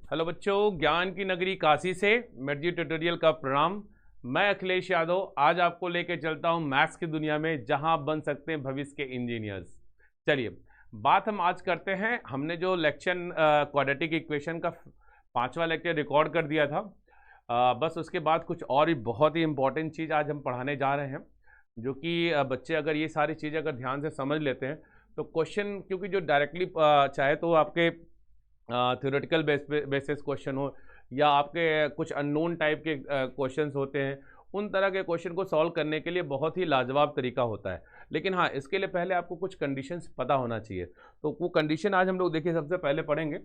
Hello बच्चों, ज्ञान की नगरी काशी से मेडजी ट्यूटोरियल का प्रणाम। मैं अखिलेश यादव आज आपको लेके चलता हूं मैथ्स की दुनिया में, जहां आप बन सकते हैं भविष्य के इंजीनियर्स। चलिए, बात हम आज करते हैं। हमने जो लेक्चर क्वाड्रेटिक इक्वेशन का 5वां लेक्चर रिकॉर्ड कर दिया था, बस उसके बाद कुछ और ही बहुत ही इंपॉर्टेंट चीज़ आज हम पढ़ाने जा रहे हैं, जो कि बच्चे अगर ये सारी चीज़ें अगर ध्यान से समझ लेते हैं तो क्वेश्चन, क्योंकि जो डायरेक्टली चाहे तो आपके थ्योरेटिकल बेसिस क्वेश्चन हो या आपके कुछ अननोन टाइप के क्वेश्चंस होते हैं, उन तरह के क्वेश्चन को सॉल्व करने के लिए बहुत ही लाजवाब तरीका होता है। लेकिन हाँ, इसके लिए पहले आपको कुछ कंडीशंस पता होना चाहिए। तो वो कंडीशन आज हम लोग देखिए सबसे पहले पढ़ेंगे।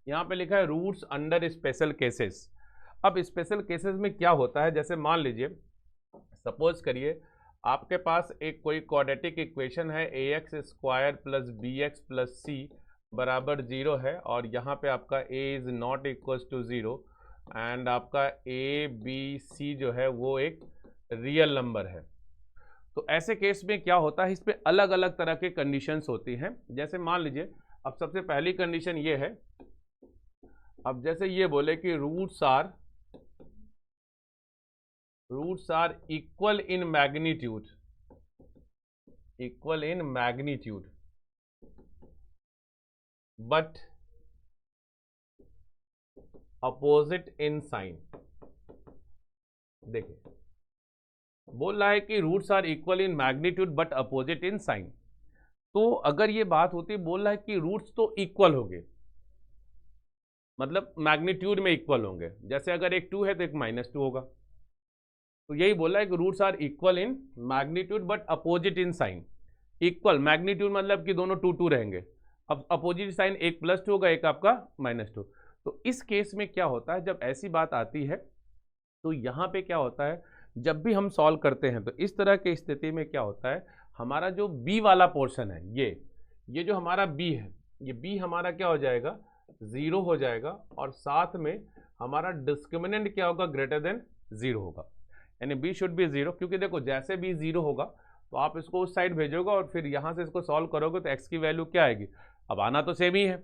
यहाँ पे लिखा है रूट्स अंडर स्पेशल केसेस। अब स्पेशल केसेस में क्या होता है, जैसे मान लीजिए, सपोज करिए आपके पास एक कोई क्वाड्रेटिक इक्वेशन है, ax² plus bx plus c बराबर 0 है, और यहाँ पे आपका a is not equal to 0 and आपका a b c जो है वो एक रियल नंबर है। तो ऐसे केस में क्या होता है, इस पर अलग अलग तरह के कंडीशंस होती हैं। जैसे मान लीजिए, अब सबसे पहली कंडीशन ये है, अब जैसे ये बोले कि roots are equal in magnitude but opposite in sign. देखिए, बोल रहा है कि roots are equal in magnitude but opposite in sign. तो अगर ये बात होती, बोल रहा है कि रूट्स तो इक्वल होंगे, मतलब मैग्नीट्यूड में इक्वल होंगे। जैसे अगर एक 2 है तो एक -2 होगा। तो यही बोल रहा है कि roots are equal in magnitude but opposite in sign. Equal magnitude मतलब कि दोनों 2 रहेंगे। अब अपोजिट साइन एक +2 होगा, एक आपका -2। तो इस केस में क्या होता है, जब ऐसी बात आती है तो यहाँ पे क्या होता है, जब भी हम सॉल्व करते हैं तो इस तरह की स्थिति में क्या होता है, हमारा जो b वाला पोर्शन है, ये जो हमारा b है, ये b हमारा क्या हो जाएगा, 0 हो जाएगा, और साथ में हमारा डिस्क्रिमिनेंट क्या होगा, ग्रेटर देन 0 होगा। यानी b शुड बी 0, क्योंकि देखो जैसे b 0 होगा तो आप इसको उस साइड भेजोगे और फिर यहाँ से इसको सॉल्व करोगे तो x की वैल्यू क्या आएगी। अब आना तो सेम ही है।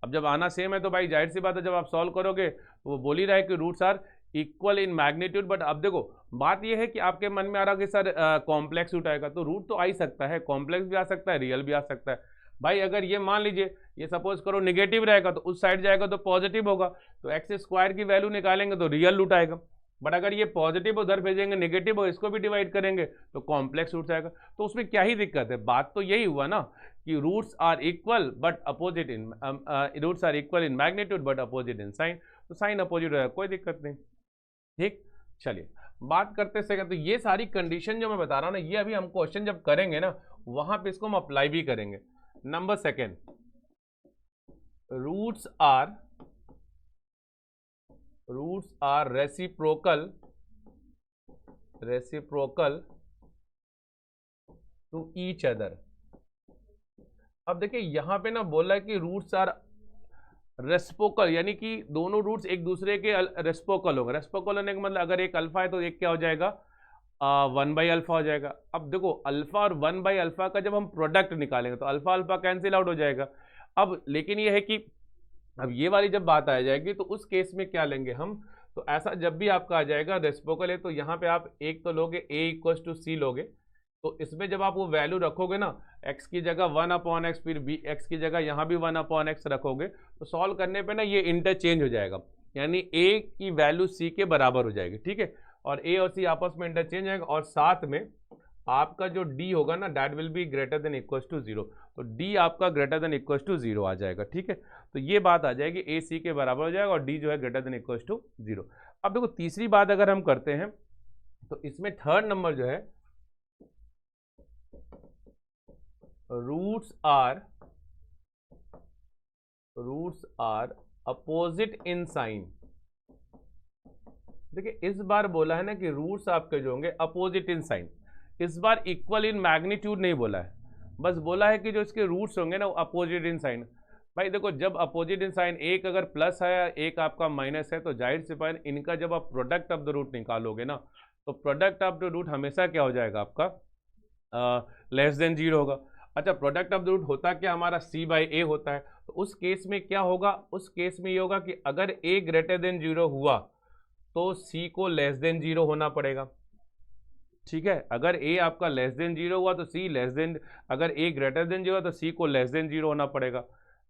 अब जब आना सेम है तो भाई जाहिर सी बात है, जब आप सॉल्व करोगे तो वो बोल ही रहा है कि roots are equal in magnitude. But अब देखो, बात ये है कि आपके मन में आ रहा है कि सर कॉम्प्लेक्स रूट आएगा, तो रूट तो आ ही सकता है, कॉम्प्लेक्स भी आ सकता है, रियल भी आ सकता है। भाई अगर ये मान लीजिए, ये सपोज करो नेगेटिव रहेगा तो उस साइड जाएगा तो पॉजिटिव होगा, तो x² की वैल्यू निकालेंगे तो रियल रूट आएगा। बट अगर ये पॉजिटिव उधर भेजेंगे, नेगेटिव हो इसको भी डिवाइड करेंगे तो कॉम्प्लेक्स रूट आएगा। तो उसमें क्या ही दिक्कत है, बात तो यही हुआ ना कि roots are equal in magnitude but opposite in sign. तो साइन अपोजिट रहेगा, कोई दिक्कत नहीं। ठीक, चलिए बात करते सेकंड। तो ये सारी कंडीशन जो मैं बता रहा हूँ ना, ये अभी हम क्वेश्चन जब करेंगे ना, वहां पे इसको हम अप्लाई भी करेंगे। Number second, roots are reciprocal to each other. अब देखिए यहां पे ना बोल रहा है कि रूट्स आर रेसिप्रोकल, यानी कि दोनों रूट्स एक दूसरे के रेसिप्रोकल होंगे। रेसिप्रोकल होने का मतलब अगर एक अल्फा है तो एक क्या हो जाएगा, 1/α हो जाएगा। अब देखो अल्फा और 1/α का जब हम प्रोडक्ट निकालेंगे तो अल्फा अल्फा कैंसिल आउट हो जाएगा। अब लेकिन ये है कि अब ये वाली जब बात आ जाएगी तो उस केस में क्या लेंगे हम, तो ऐसा जब भी आपका आ जाएगा रेसिप्रोकल है तो यहाँ पे आप एक तो लोगे a = c लोगे। तो इसमें जब आप वो वैल्यू रखोगे ना, x की जगह 1/x, फिर b x की जगह यहाँ भी 1/x रखोगे, तो सॉल्व करने पे ना ये इंटरचेंज हो जाएगा, यानी a की वैल्यू c के बराबर हो जाएगी। ठीक है, और a और c आपस में इंटरचेंज आएगा, और साथ में आपका जो d होगा ना, that will be greater than equal to 0। तो d आपका ग्रेटर देन इक्वल टू 0 आ जाएगा। ठीक है, तो ये बात आ जाएगी, a c के बराबर हो जाएगा और d जो है ग्रेटर देन इक्वल टू 0। अब देखो तीसरी बात अगर हम करते हैं तो इसमें थर्ड नंबर जो है, roots are opposite in sign. देखिए इस बार बोला है ना कि रूट्स आपके जो होंगे अपोजिट इन साइन। इस बार इक्वल इन मैग्नीट्यूड नहीं बोला है, बस बोला है कि जो इसके रूट्स होंगे ना वो अपोजिट इन साइन। भाई देखो, जब अपोजिट इन साइन, एक अगर प्लस है एक आपका माइनस है, तो जाहिर सी बात इनका जब आप प्रोडक्ट ऑफ द रूट निकालोगे ना, तो प्रोडक्ट ऑफ द रूट हमेशा क्या हो जाएगा आपका, लेस देन 0 होगा। अच्छा, प्रोडक्ट ऑफ द रूट होता क्या हमारा c/a होता है, तो उस केस में क्या होगा, उस केस में ये होगा कि अगर a ग्रेटर देन 0 हुआ तो c को लेस देन 0 होना पड़ेगा। ठीक है, अगर a आपका लेस देन 0 हुआ तो c लेस देन, अगर a ग्रेटर देन 0 तो c को लेस देन 0 होना पड़ेगा।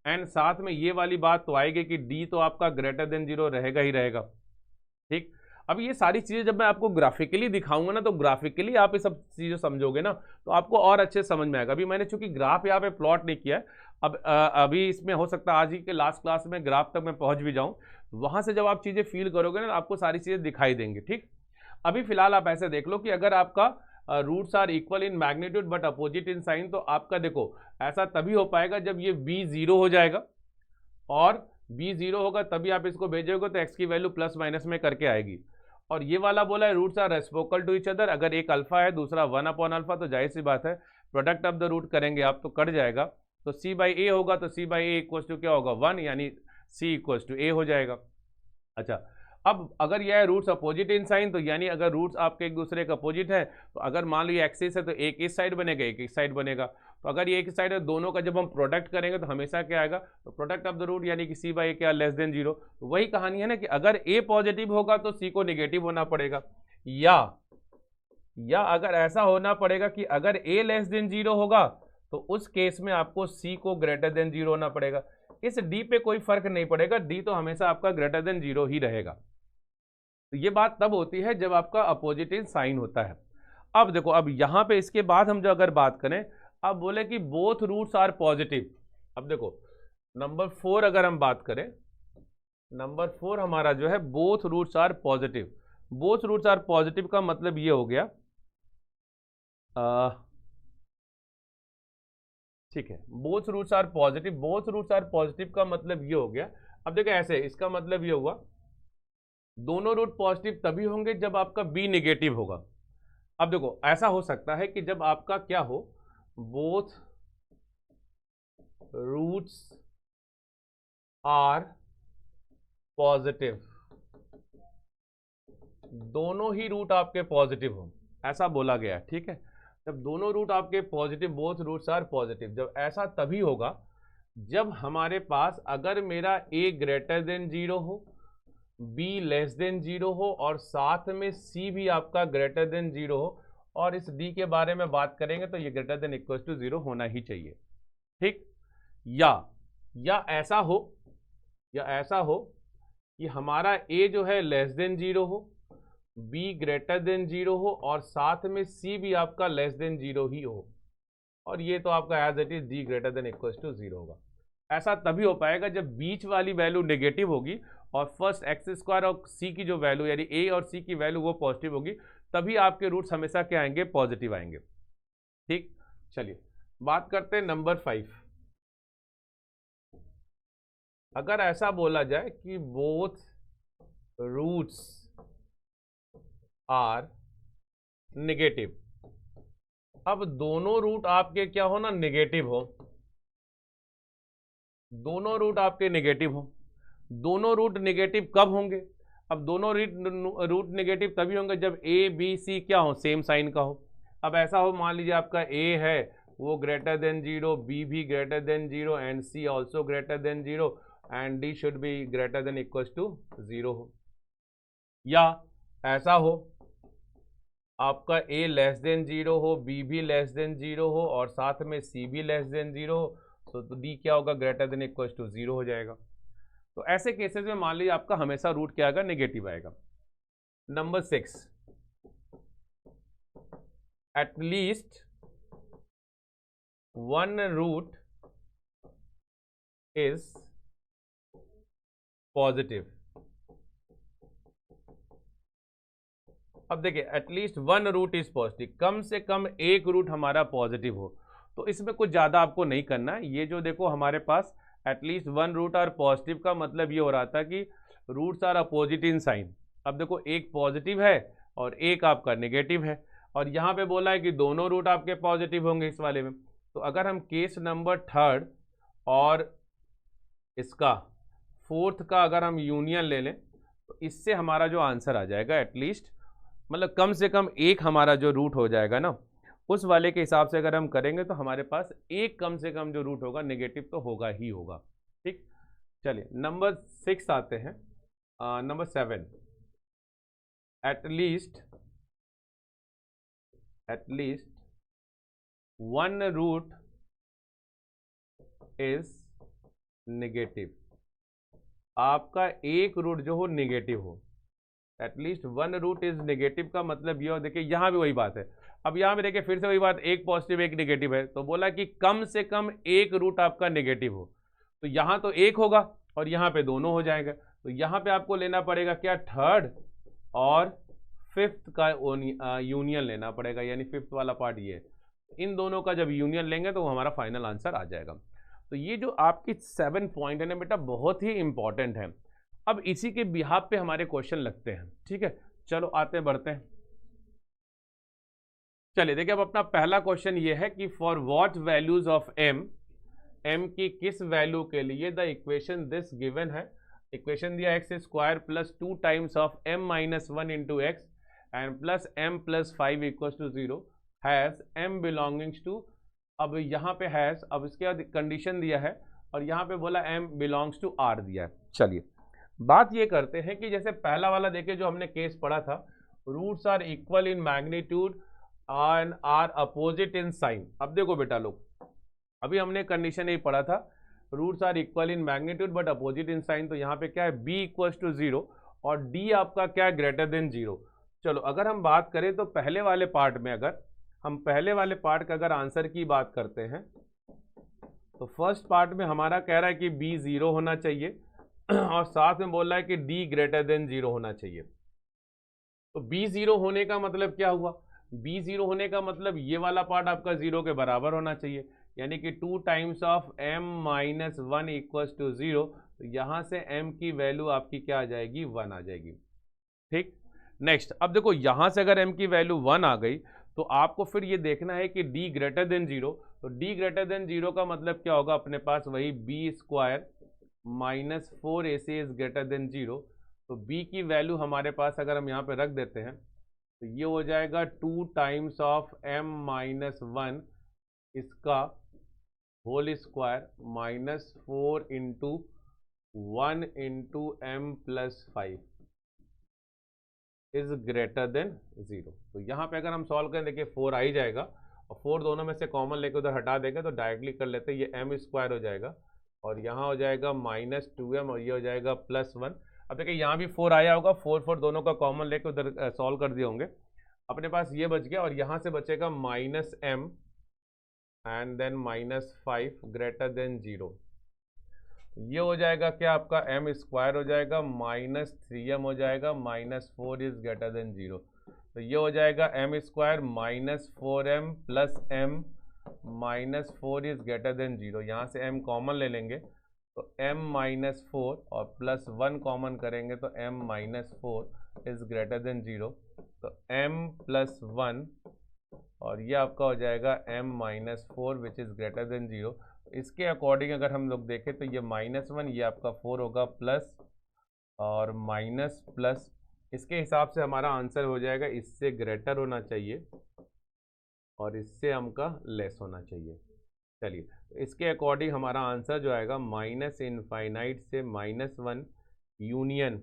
एंड साथ में ये वाली बात तो आएगी कि d तो आपका ग्रेटर देन 0 रहेगा ही रहेगा। ठीक, अब ये सारी चीज़ें जब मैं आपको ग्राफिकली दिखाऊंगा ना, तो ग्राफिकली आप ये सब चीज़ें समझोगे ना तो आपको और अच्छे समझ में आएगा। अभी मैंने चूंकि ग्राफ यहाँ पे प्लॉट नहीं किया है, अब अभी इसमें हो सकता है आज ही के लास्ट क्लास में ग्राफ तक मैं पहुंच भी जाऊं, वहां से जब आप चीज़ें फील करोगे ना आपको सारी चीज़ें दिखाई देंगी। ठीक, अभी फिलहाल आप ऐसे देख लो कि अगर आपका roots are equal in magnitude but opposite in sign, तो आपका देखो ऐसा तभी हो पाएगा जब ये b 0 हो जाएगा, और b 0 होगा तभी आप इसको भेजोगे तो x की वैल्यू प्लस माइनस में करके आएगी। और ये वाला बोला है roots are reciprocal to each other, अगर एक अल्फा है दूसरा 1/अल्फा, तो जाहिर सी बात है प्रोडक्ट ऑफ द रूट करेंगे आप तो कट जाएगा, तो c/a होगा तो c/a इक्वल्स टू क्या होगा 1, यानी c इक्वल्स टू a हो जाएगा। अच्छा, अब अगर यह है रूट्स अपोजिट इन साइन, तो यानी अगर रूट्स आपके एक दूसरे का अपोजिट है, तो अगर मान लो ये एक्सिस है तो एक इस साइड बनेगा एक इस साइड बनेगा, तो अगर ये एक साइड है दोनों का जब हम प्रोडक्ट करेंगे तो हमेशा क्या आएगा, तो प्रोडक्ट ऑफ द रूट यानी कि c/a क्या लेस देन 0। तो वही कहानी है ना कि अगर a पॉजिटिव होगा तो c को निगेटिव होना पड़ेगा, या अगर ऐसा होना पड़ेगा कि अगर a लेस देन 0 होगा तो उस केस में आपको c को ग्रेटर देन 0 होना पड़ेगा। इस d पे कोई फर्क नहीं पड़ेगा, d तो हमेशा आपका ग्रेटर देन 0 ही रहेगा। तो ये बात तब होती है जब आपका अपोजिट इन साइन होता है। अब देखो, अब यहां पे इसके बाद हम जो अगर बात करें, अब बोले कि बोथ रूट्स आर पॉजिटिव। अब देखो नंबर 4 अगर हम बात करें, नंबर 4 हमारा जो है both roots are positive. Both roots are positive का मतलब ये हो गया, ठीक है, both roots are positive, both roots are positive का मतलब ये हो गया। अब देखो ऐसे, इसका मतलब ये हुआ दोनों रूट पॉजिटिव तभी होंगे जब आपका b नेगेटिव होगा। अब देखो ऐसा हो सकता है कि जब आपका क्या हो, बोथ रूट्स आर पॉजिटिव, दोनों ही रूट आपके पॉजिटिव हो, ऐसा बोला गया है। ठीक है, जब दोनों रूट आपके positive, both roots are positive, जब ऐसा तभी होगा जब हमारे पास अगर मेरा a ग्रेटर देन 0 हो, b लेस देन 0 हो, और साथ में c भी आपका ग्रेटर देन 0 हो, और इस d के बारे में बात करेंगे तो ये ग्रेटर देन इक्वल टू 0 होना ही चाहिए। ठीक, या ऐसा हो कि हमारा a जो है लेस देन 0 हो, b ग्रेटर देन 0 हो, और साथ में c भी आपका लेस देन 0 ही हो, और ये तो आपका as it is d greater than equal to 0 होगा। ऐसा तभी हो पाएगा जब बीच वाली वैल्यू नेगेटिव होगी और फर्स्ट एक्स स्क्वायर और c की जो वैल्यू यानी a और c की वैल्यू वो पॉजिटिव होगी, तभी आपके रूट्स हमेशा क्या आएंगे, पॉजिटिव आएंगे। ठीक, चलिए बात करते हैं नंबर 5। अगर ऐसा बोला जाए कि बोथ रूट्स आर नेगेटिव, अब दोनों रूट आपके क्या हो ना, नेगेटिव हो, दोनों रूट आपके नेगेटिव हो। दोनों रूट नेगेटिव कब होंगे, अब दोनों रूट नेगेटिव तभी होंगे जब a b c क्या हो, सेम साइन का हो। अब ऐसा हो, मान लीजिए आपका a है वो ग्रेटर देन 0, b भी greater than 0, and c also greater than 0, and d should be greater than equal to 0 हो। या ऐसा हो आपका a लेस देन 0 हो, b भी लेस देन 0 हो, और साथ में c भी लेस देन 0 हो, तो d क्या होगा, ग्रेटर देन इक्वल टू 0 हो जाएगा। तो ऐसे केसेस में मान लीजिए आपका हमेशा रूट क्या आएगा, नेगेटिव आएगा। Number 6, at least one root is positive. अब देखिए, at least one root is positive, कम से कम एक रूट हमारा पॉजिटिव हो। तो इसमें कुछ ज्यादा आपको नहीं करना है, ये जो देखो हमारे पास at least one root are positive का मतलब ये हो रहा था कि roots are opposite in sign. अब देखो एक पॉजिटिव है और एक आपका नेगेटिव है, और यहाँ पे बोला है कि दोनों रूट आपके पॉजिटिव होंगे इस वाले में। तो अगर हम केस नंबर 3 और इसका 4th का अगर हम यूनियन ले लें तो इससे हमारा जो आंसर आ जाएगा, एटलीस्ट मतलब कम से कम एक हमारा जो रूट हो जाएगा ना, उस वाले के हिसाब से अगर हम करेंगे तो हमारे पास एक कम से कम जो रूट होगा नेगेटिव तो होगा ही होगा। ठीक, चलिए नंबर 6 आते हैं। Number 7, at least one root is negative. आपका एक रूट जो हो नेगेटिव हो, at least one root is negative का मतलब ये हो, देखिए यहां भी वही बात है। अब यहां पे देखिए फिर से वही बात, एक पॉजिटिव एक नेगेटिव है, तो बोला कि कम से कम एक रूट आपका नेगेटिव हो, तो यहां तो एक होगा और यहां पे दोनों हो जाएगा। तो यहां पे आपको लेना पड़ेगा क्या, थर्ड और फिफ्थ का यूनियन लेना पड़ेगा, यानी फिफ्थ वाला पार्ट ये है। इन दोनों का जब यूनियन लेंगे तो वो हमारा फाइनल आंसर आ जाएगा। तो ये जो आपकी 7 पॉइंट है ना बेटा, बहुत ही इंपॉर्टेंट है। अब इसी के बिहाफ पे हमारे क्वेश्चन लगते हैं। ठीक है, चलो आते बढ़ते हैं। चलिए देखिए, अब अपना पहला क्वेश्चन ये है कि for what values of m की किस वैल्यू के लिए द इक्वेशन दिस गिवन है। इक्वेशन दिया x square plus 2 times of m minus 1 into x and plus m plus 5 equal to 0 has m belongings to. अब यहाँ पे हैज, अब इसके बाद कंडीशन दिया है और यहाँ पे बोला एम बिलोंग्स टू आर दिया है। चलिए बात ये करते हैं कि जैसे पहला वाला देखिए जो हमने केस पढ़ा था, roots are equal in magnitude and are opposite in sign. अब देखो बेटा लोग, अभी हमने कंडीशन यही पढ़ा था, roots are equal in magnitude but opposite in sign. तो यहाँ पे क्या है, b इक्वल टू 0 और d आपका क्या है, ग्रेटर देन 0। चलो अगर हम बात करें तो पहले वाले पार्ट में, अगर हम पहले वाले पार्ट का अगर आंसर की बात करते हैं तो फर्स्ट पार्ट में हमारा कह रहा है कि b 0 होना चाहिए और साथ में बोल रहा है कि d ग्रेटर देन 0 होना चाहिए। तो b 0 होने का मतलब क्या हुआ, b 0 होने का मतलब ये वाला पार्ट आपका 0 के बराबर होना चाहिए, यानी कि 2 times of m minus 1 equal to 0। तो यहाँ से m की वैल्यू आपकी क्या आ जाएगी, 1 आ जाएगी। ठीक, नेक्स्ट अब देखो यहाँ से अगर m की वैल्यू 1 आ गई तो आपको फिर ये देखना है कि d ग्रेटर देन 0। तो d ग्रेटर देन 0 का मतलब क्या होगा, अपने पास वही b square minus 4ac is greater than 0। तो b की वैल्यू हमारे पास अगर हम यहाँ पे रख देते हैं तो ये हो जाएगा 2 टाइम्स ऑफ m माइनस 1 इसका whole square minus 4 into 1 into m plus 5 is greater than 0। तो यहाँ पे अगर हम सॉल्व करें, देखिए 4 आ ही जाएगा और 4 दोनों में से कॉमन लेके उधर हटा देंगे तो डायरेक्टली कर लेते हैं, ये m स्क्वायर हो जाएगा और यहाँ हो जाएगा माइनस 2m और ये हो जाएगा प्लस 1। अब देखिए यहाँ भी 4 आया होगा, 4 दोनों का कॉमन लेके उधर सॉल्व कर दिए होंगे, अपने पास ये बच गया और यहाँ से बचेगा minus m and then minus 5 greater than 0। ये हो जाएगा क्या, आपका m स्क्वायर हो जाएगा माइनस 3m हो जाएगा माइनस 4 इज ग्रेटर देन 0। तो ये हो जाएगा m square minus 4m plus m minus 4 is greater than 0। यहाँ से m कॉमन ले लेंगे तो m माइनस 4 और प्लस 1 कॉमन करेंगे तो m minus 4 is greater than 0। तो m प्लस 1 और ये आपका हो जाएगा m minus 4 which is greater than 0। इसके अकॉर्डिंग अगर हम लोग देखें तो ये माइनस 1 ये आपका 4 होगा प्लस और माइनस प्लस, इसके हिसाब से हमारा आंसर हो जाएगा इससे ग्रेटर होना चाहिए और इससे हमका लेस होना चाहिए। चलिए तो इसके अकॉर्डिंग हमारा आंसर जो आएगा माइनस इनफाइनाइट से माइनस 1 यूनियन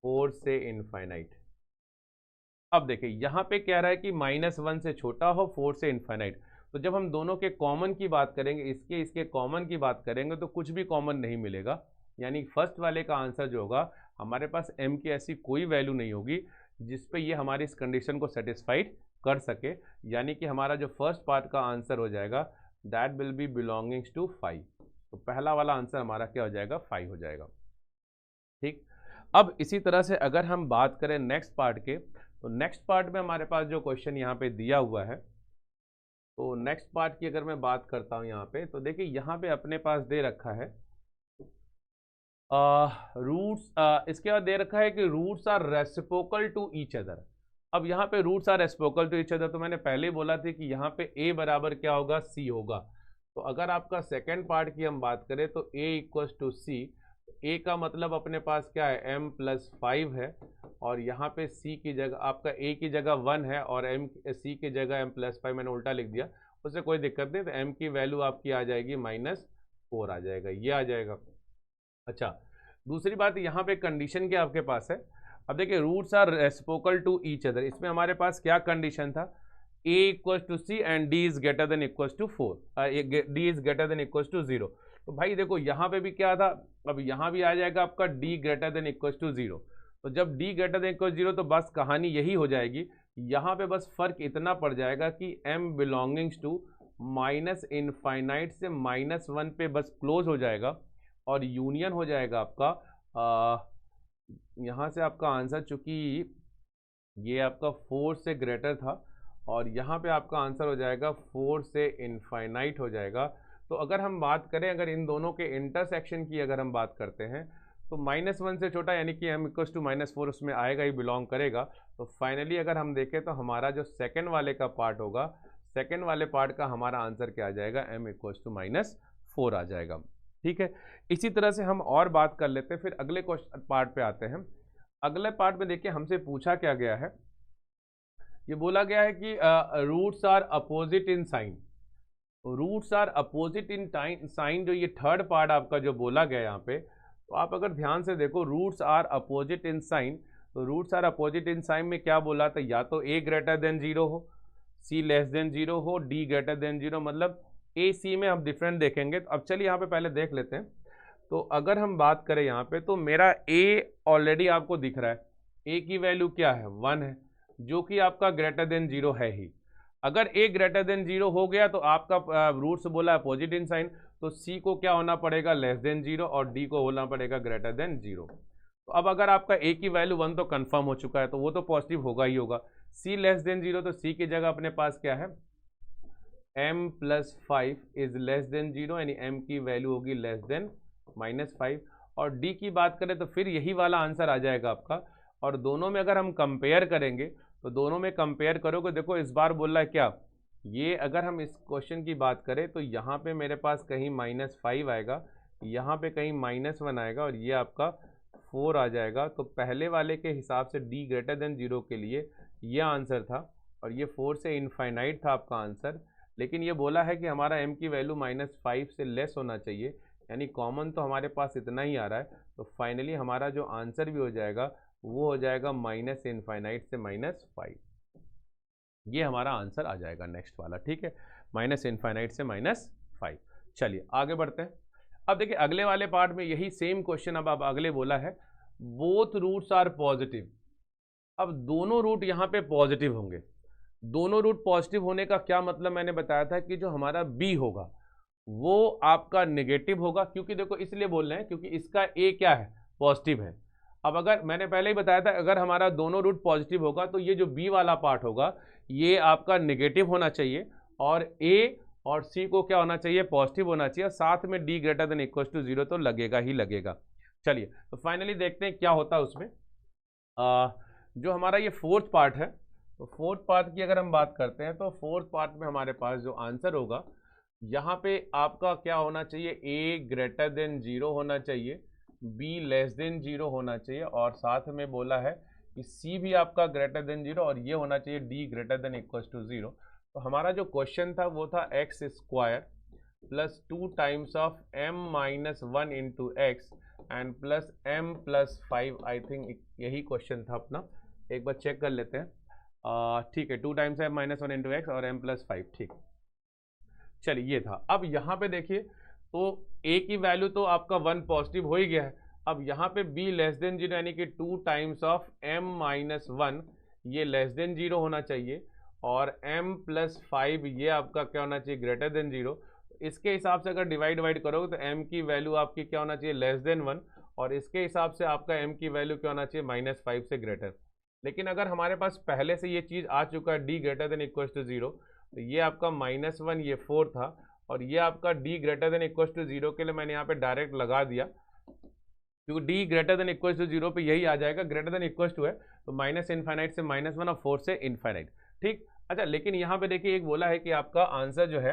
4 से इनफाइनाइट। अब देखिए यहाँ पे कह रहा है कि माइनस 1 से छोटा हो 4 से इनफाइनाइट। तो जब हम दोनों के कॉमन की बात करेंगे, इसके कॉमन की बात करेंगे तो कुछ भी कॉमन नहीं मिलेगा, यानी फर्स्ट वाले का आंसर जो होगा हमारे पास m की ऐसी कोई वैल्यू नहीं होगी जिस पे ये हमारी इस कंडीशन को सेटिस्फाइड कर सके, यानी कि हमारा जो फर्स्ट पार्ट का आंसर हो जाएगा that will be belongings to 5। तो पहला वाला आंसर हमारा क्या हो जाएगा, 5 हो जाएगा। ठीक, अब इसी तरह से अगर हम बात करें नेक्स्ट पार्ट के, तो नेक्स्ट पार्ट में हमारे पास जो क्वेश्चन यहाँ पे दिया हुआ है, तो नेक्स्ट पार्ट की अगर मैं बात करता हूँ यहाँ पे, तो देखिए यहाँ पे अपने पास दे रखा है रूट्स, इसके बाद दे रखा है कि roots are reciprocal to each other. अब यहाँ पे roots are reciprocal to each other, तो मैंने पहले ही बोला था कि यहाँ पे a बराबर क्या होगा, c होगा। तो अगर आपका सेकेंड पार्ट की हम बात करें तो a इक्वल्स टू c, ए का मतलब अपने पास क्या है, m+5 है, और यहाँ पे सी की जगह आपका ए की जगह 1 है और सी की जगह m+5 मैंने उल्टा लिख दिया, उससे कोई दिक्कत नहीं। तो m की वैल्यू आपकी आ जाएगी -4 आ जाएगा, ये आ जाएगा। अच्छा, दूसरी बात यहाँ पे कंडीशन क्या आपके पास है, अब देखिए roots are reciprocal to each other, इसमें हमारे पास क्या कंडीशन था, a equal to c and d is greater than equal to 4, d is greater than equal to 0। तो भाई देखो यहाँ पे भी क्या था, अब यहाँ भी आ जाएगा आपका d greater than equal to 0। तो जब d ग्रेटर देन इक्वल 0 तो बस कहानी यही हो जाएगी, यहाँ पे बस फर्क इतना पड़ जाएगा कि m belongings to minus infinite से -1 पे बस क्लोज हो जाएगा, और यूनियन हो जाएगा आपका यहाँ से आपका आंसर, चूंकि ये आपका 4 से ग्रेटर था, और यहाँ पे आपका आंसर हो जाएगा 4 से इनफाइनाइट हो जाएगा। तो अगर हम बात करें, अगर इन दोनों के इंटरसेक्शन की अगर हम बात करते हैं, तो -1 से छोटा यानी कि m इक्वल टू -4 उसमें आएगा ही, बिलोंग करेगा। तो फाइनली अगर हम देखें तो हमारा जो सेकंड वाले का पार्ट होगा, सेकंड वाले पार्ट का हमारा आंसर क्या आ जाएगा, m इक्वल टू -4 आ जाएगा। ठीक है, इसी तरह से हम और बात कर लेते हैं, फिर अगले क्वेश्चन पार्ट पे आते हैं। अगले पार्ट में देखिए हमसे पूछा क्या गया है, ये बोला गया है कि roots are opposite in sign, roots are opposite in sign, जो ये थर्ड पार्ट आपका जो बोला गया यहाँ पे, तो आप अगर ध्यान से देखो roots are opposite in sign, तो roots are opposite in sign में क्या बोला था, या तो a ग्रेटर देन 0 हो, c लेस देन 0 हो, d ग्रेटर देन 0, मतलब a c में हम डिफरेंट देखेंगे। तो अब चलिए यहाँ पे पहले देख लेते हैं। तो अगर हम बात करें यहाँ पे, तो मेरा a ऑलरेडी आपको दिख रहा है, a की वैल्यू क्या है, 1 है, जो कि आपका ग्रेटर देन 0 है ही। अगर a ग्रेटर देन 0 हो गया तो आपका रूट्स बोला अपोजिट इन साइन, तो c को क्या होना पड़ेगा, लेस देन 0, और d को होना पड़ेगा ग्रेटर देन 0। तो अब अगर आपका a की वैल्यू 1 तो कंफर्म हो चुका है, तो वो तो पॉजिटिव होगा ही होगा। c लेस देन 0, तो c की जगह अपने पास क्या है, m+5 इज लेस देन 0, यानी m की वैल्यू होगी लेस देन -5। और d की बात करें तो फिर यही वाला आंसर आ जाएगा आपका। और दोनों में अगर हम कंपेयर करेंगे, तो दोनों में कंपेयर करोगे, देखो इस बार बोल रहा है क्या, ये अगर हम इस क्वेश्चन की बात करें तो यहाँ पे मेरे पास कहीं -5 आएगा, यहाँ पे कहीं -1 आएगा, और ये आपका 4 आ जाएगा। तो पहले वाले के हिसाब से d ग्रेटर देन 0 के लिए ये आंसर था, और ये 4 से इनफाइनाइट था आपका आंसर। लेकिन ये बोला है कि हमारा m की वैल्यू -5 से लेस होना चाहिए, यानी कॉमन तो हमारे पास इतना ही आ रहा है। तो फाइनली हमारा जो आंसर भी हो जाएगा वो हो जाएगा माइनस इनफाइनाइट से -5, ये हमारा आंसर आ जाएगा नेक्स्ट वाला। ठीक है, माइनस इनफाइनाइट से -5। चलिए आगे बढ़ते हैं। अब देखिए अगले वाले पार्ट में यही सेम क्वेश्चन अब अगले बोला है, बोथ रूट्स आर पॉजिटिव। अब दोनों रूट यहाँ पे पॉजिटिव होंगे, दोनों रूट पॉजिटिव होने का क्या मतलब, मैंने बताया था कि जो हमारा b होगा वो आपका नेगेटिव होगा, क्योंकि देखो इसलिए बोल रहे हैं क्योंकि इसका a क्या है, पॉजिटिव है। अब अगर मैंने पहले ही बताया था, अगर हमारा दोनों रूट पॉजिटिव होगा तो ये जो b वाला पार्ट होगा ये आपका नेगेटिव होना चाहिए, और a और c को क्या होना चाहिए, पॉजिटिव होना चाहिए, और साथ में d greater than equal to 0 तो लगेगा ही लगेगा। चलिए तो फाइनली देखते हैं क्या होता है उसमें। जो हमारा ये फोर्थ पार्ट है, तो फोर्थ पार्ट की अगर हम बात करते हैं, तो फोर्थ पार्ट में हमारे पास जो आंसर होगा, यहाँ पे आपका क्या होना चाहिए, a ग्रेटर देन 0 होना चाहिए, b लेस देन 0 होना चाहिए, और साथ में बोला है कि c भी आपका ग्रेटर देन 0, और ये होना चाहिए d greater than equal to 0। तो हमारा जो क्वेश्चन था वो था x square plus 2 times of m-1 into x and plus m+5, I think यही क्वेश्चन था अपना, एक बार चेक कर लेते हैं। ठीक है, 2 टाइम्स m-1 इंटू एक्स और m+5, ठीक। चलिए ये था। अब यहाँ पे देखिए तो a की वैल्यू तो आपका 1 पॉजिटिव हो ही गया है। अब यहाँ पे b लेस देन 0 यानी कि 2 टाइम्स ऑफ m-1 ये लेस देन 0 होना चाहिए, और m+5 ये आपका क्या होना चाहिए, ग्रेटर देन 0। इसके हिसाब से अगर डिवाइड करोगे तो m की वैल्यू आपकी क्या होना चाहिए, लेस देन 1, और इसके हिसाब से आपका m की वैल्यू क्या होना चाहिए, -5 से ग्रेटर। लेकिन अगर हमारे पास पहले से ये चीज़ आ चुका है d greater than equal to 0, तो ये आपका -1 ये 4 था, और ये आपका d greater than equal to 0 के लिए मैंने यहाँ पे डायरेक्ट लगा दिया, क्योंकि d greater than equal to 0 पे यही आ जाएगा, ग्रेटर देन इक्वल टू है तो माइनस इनफाइनाइट से -1 और 4 से इनफाइनाइट। ठीक, अच्छा लेकिन यहाँ पे देखिए एक बोला है कि आपका आंसर जो है,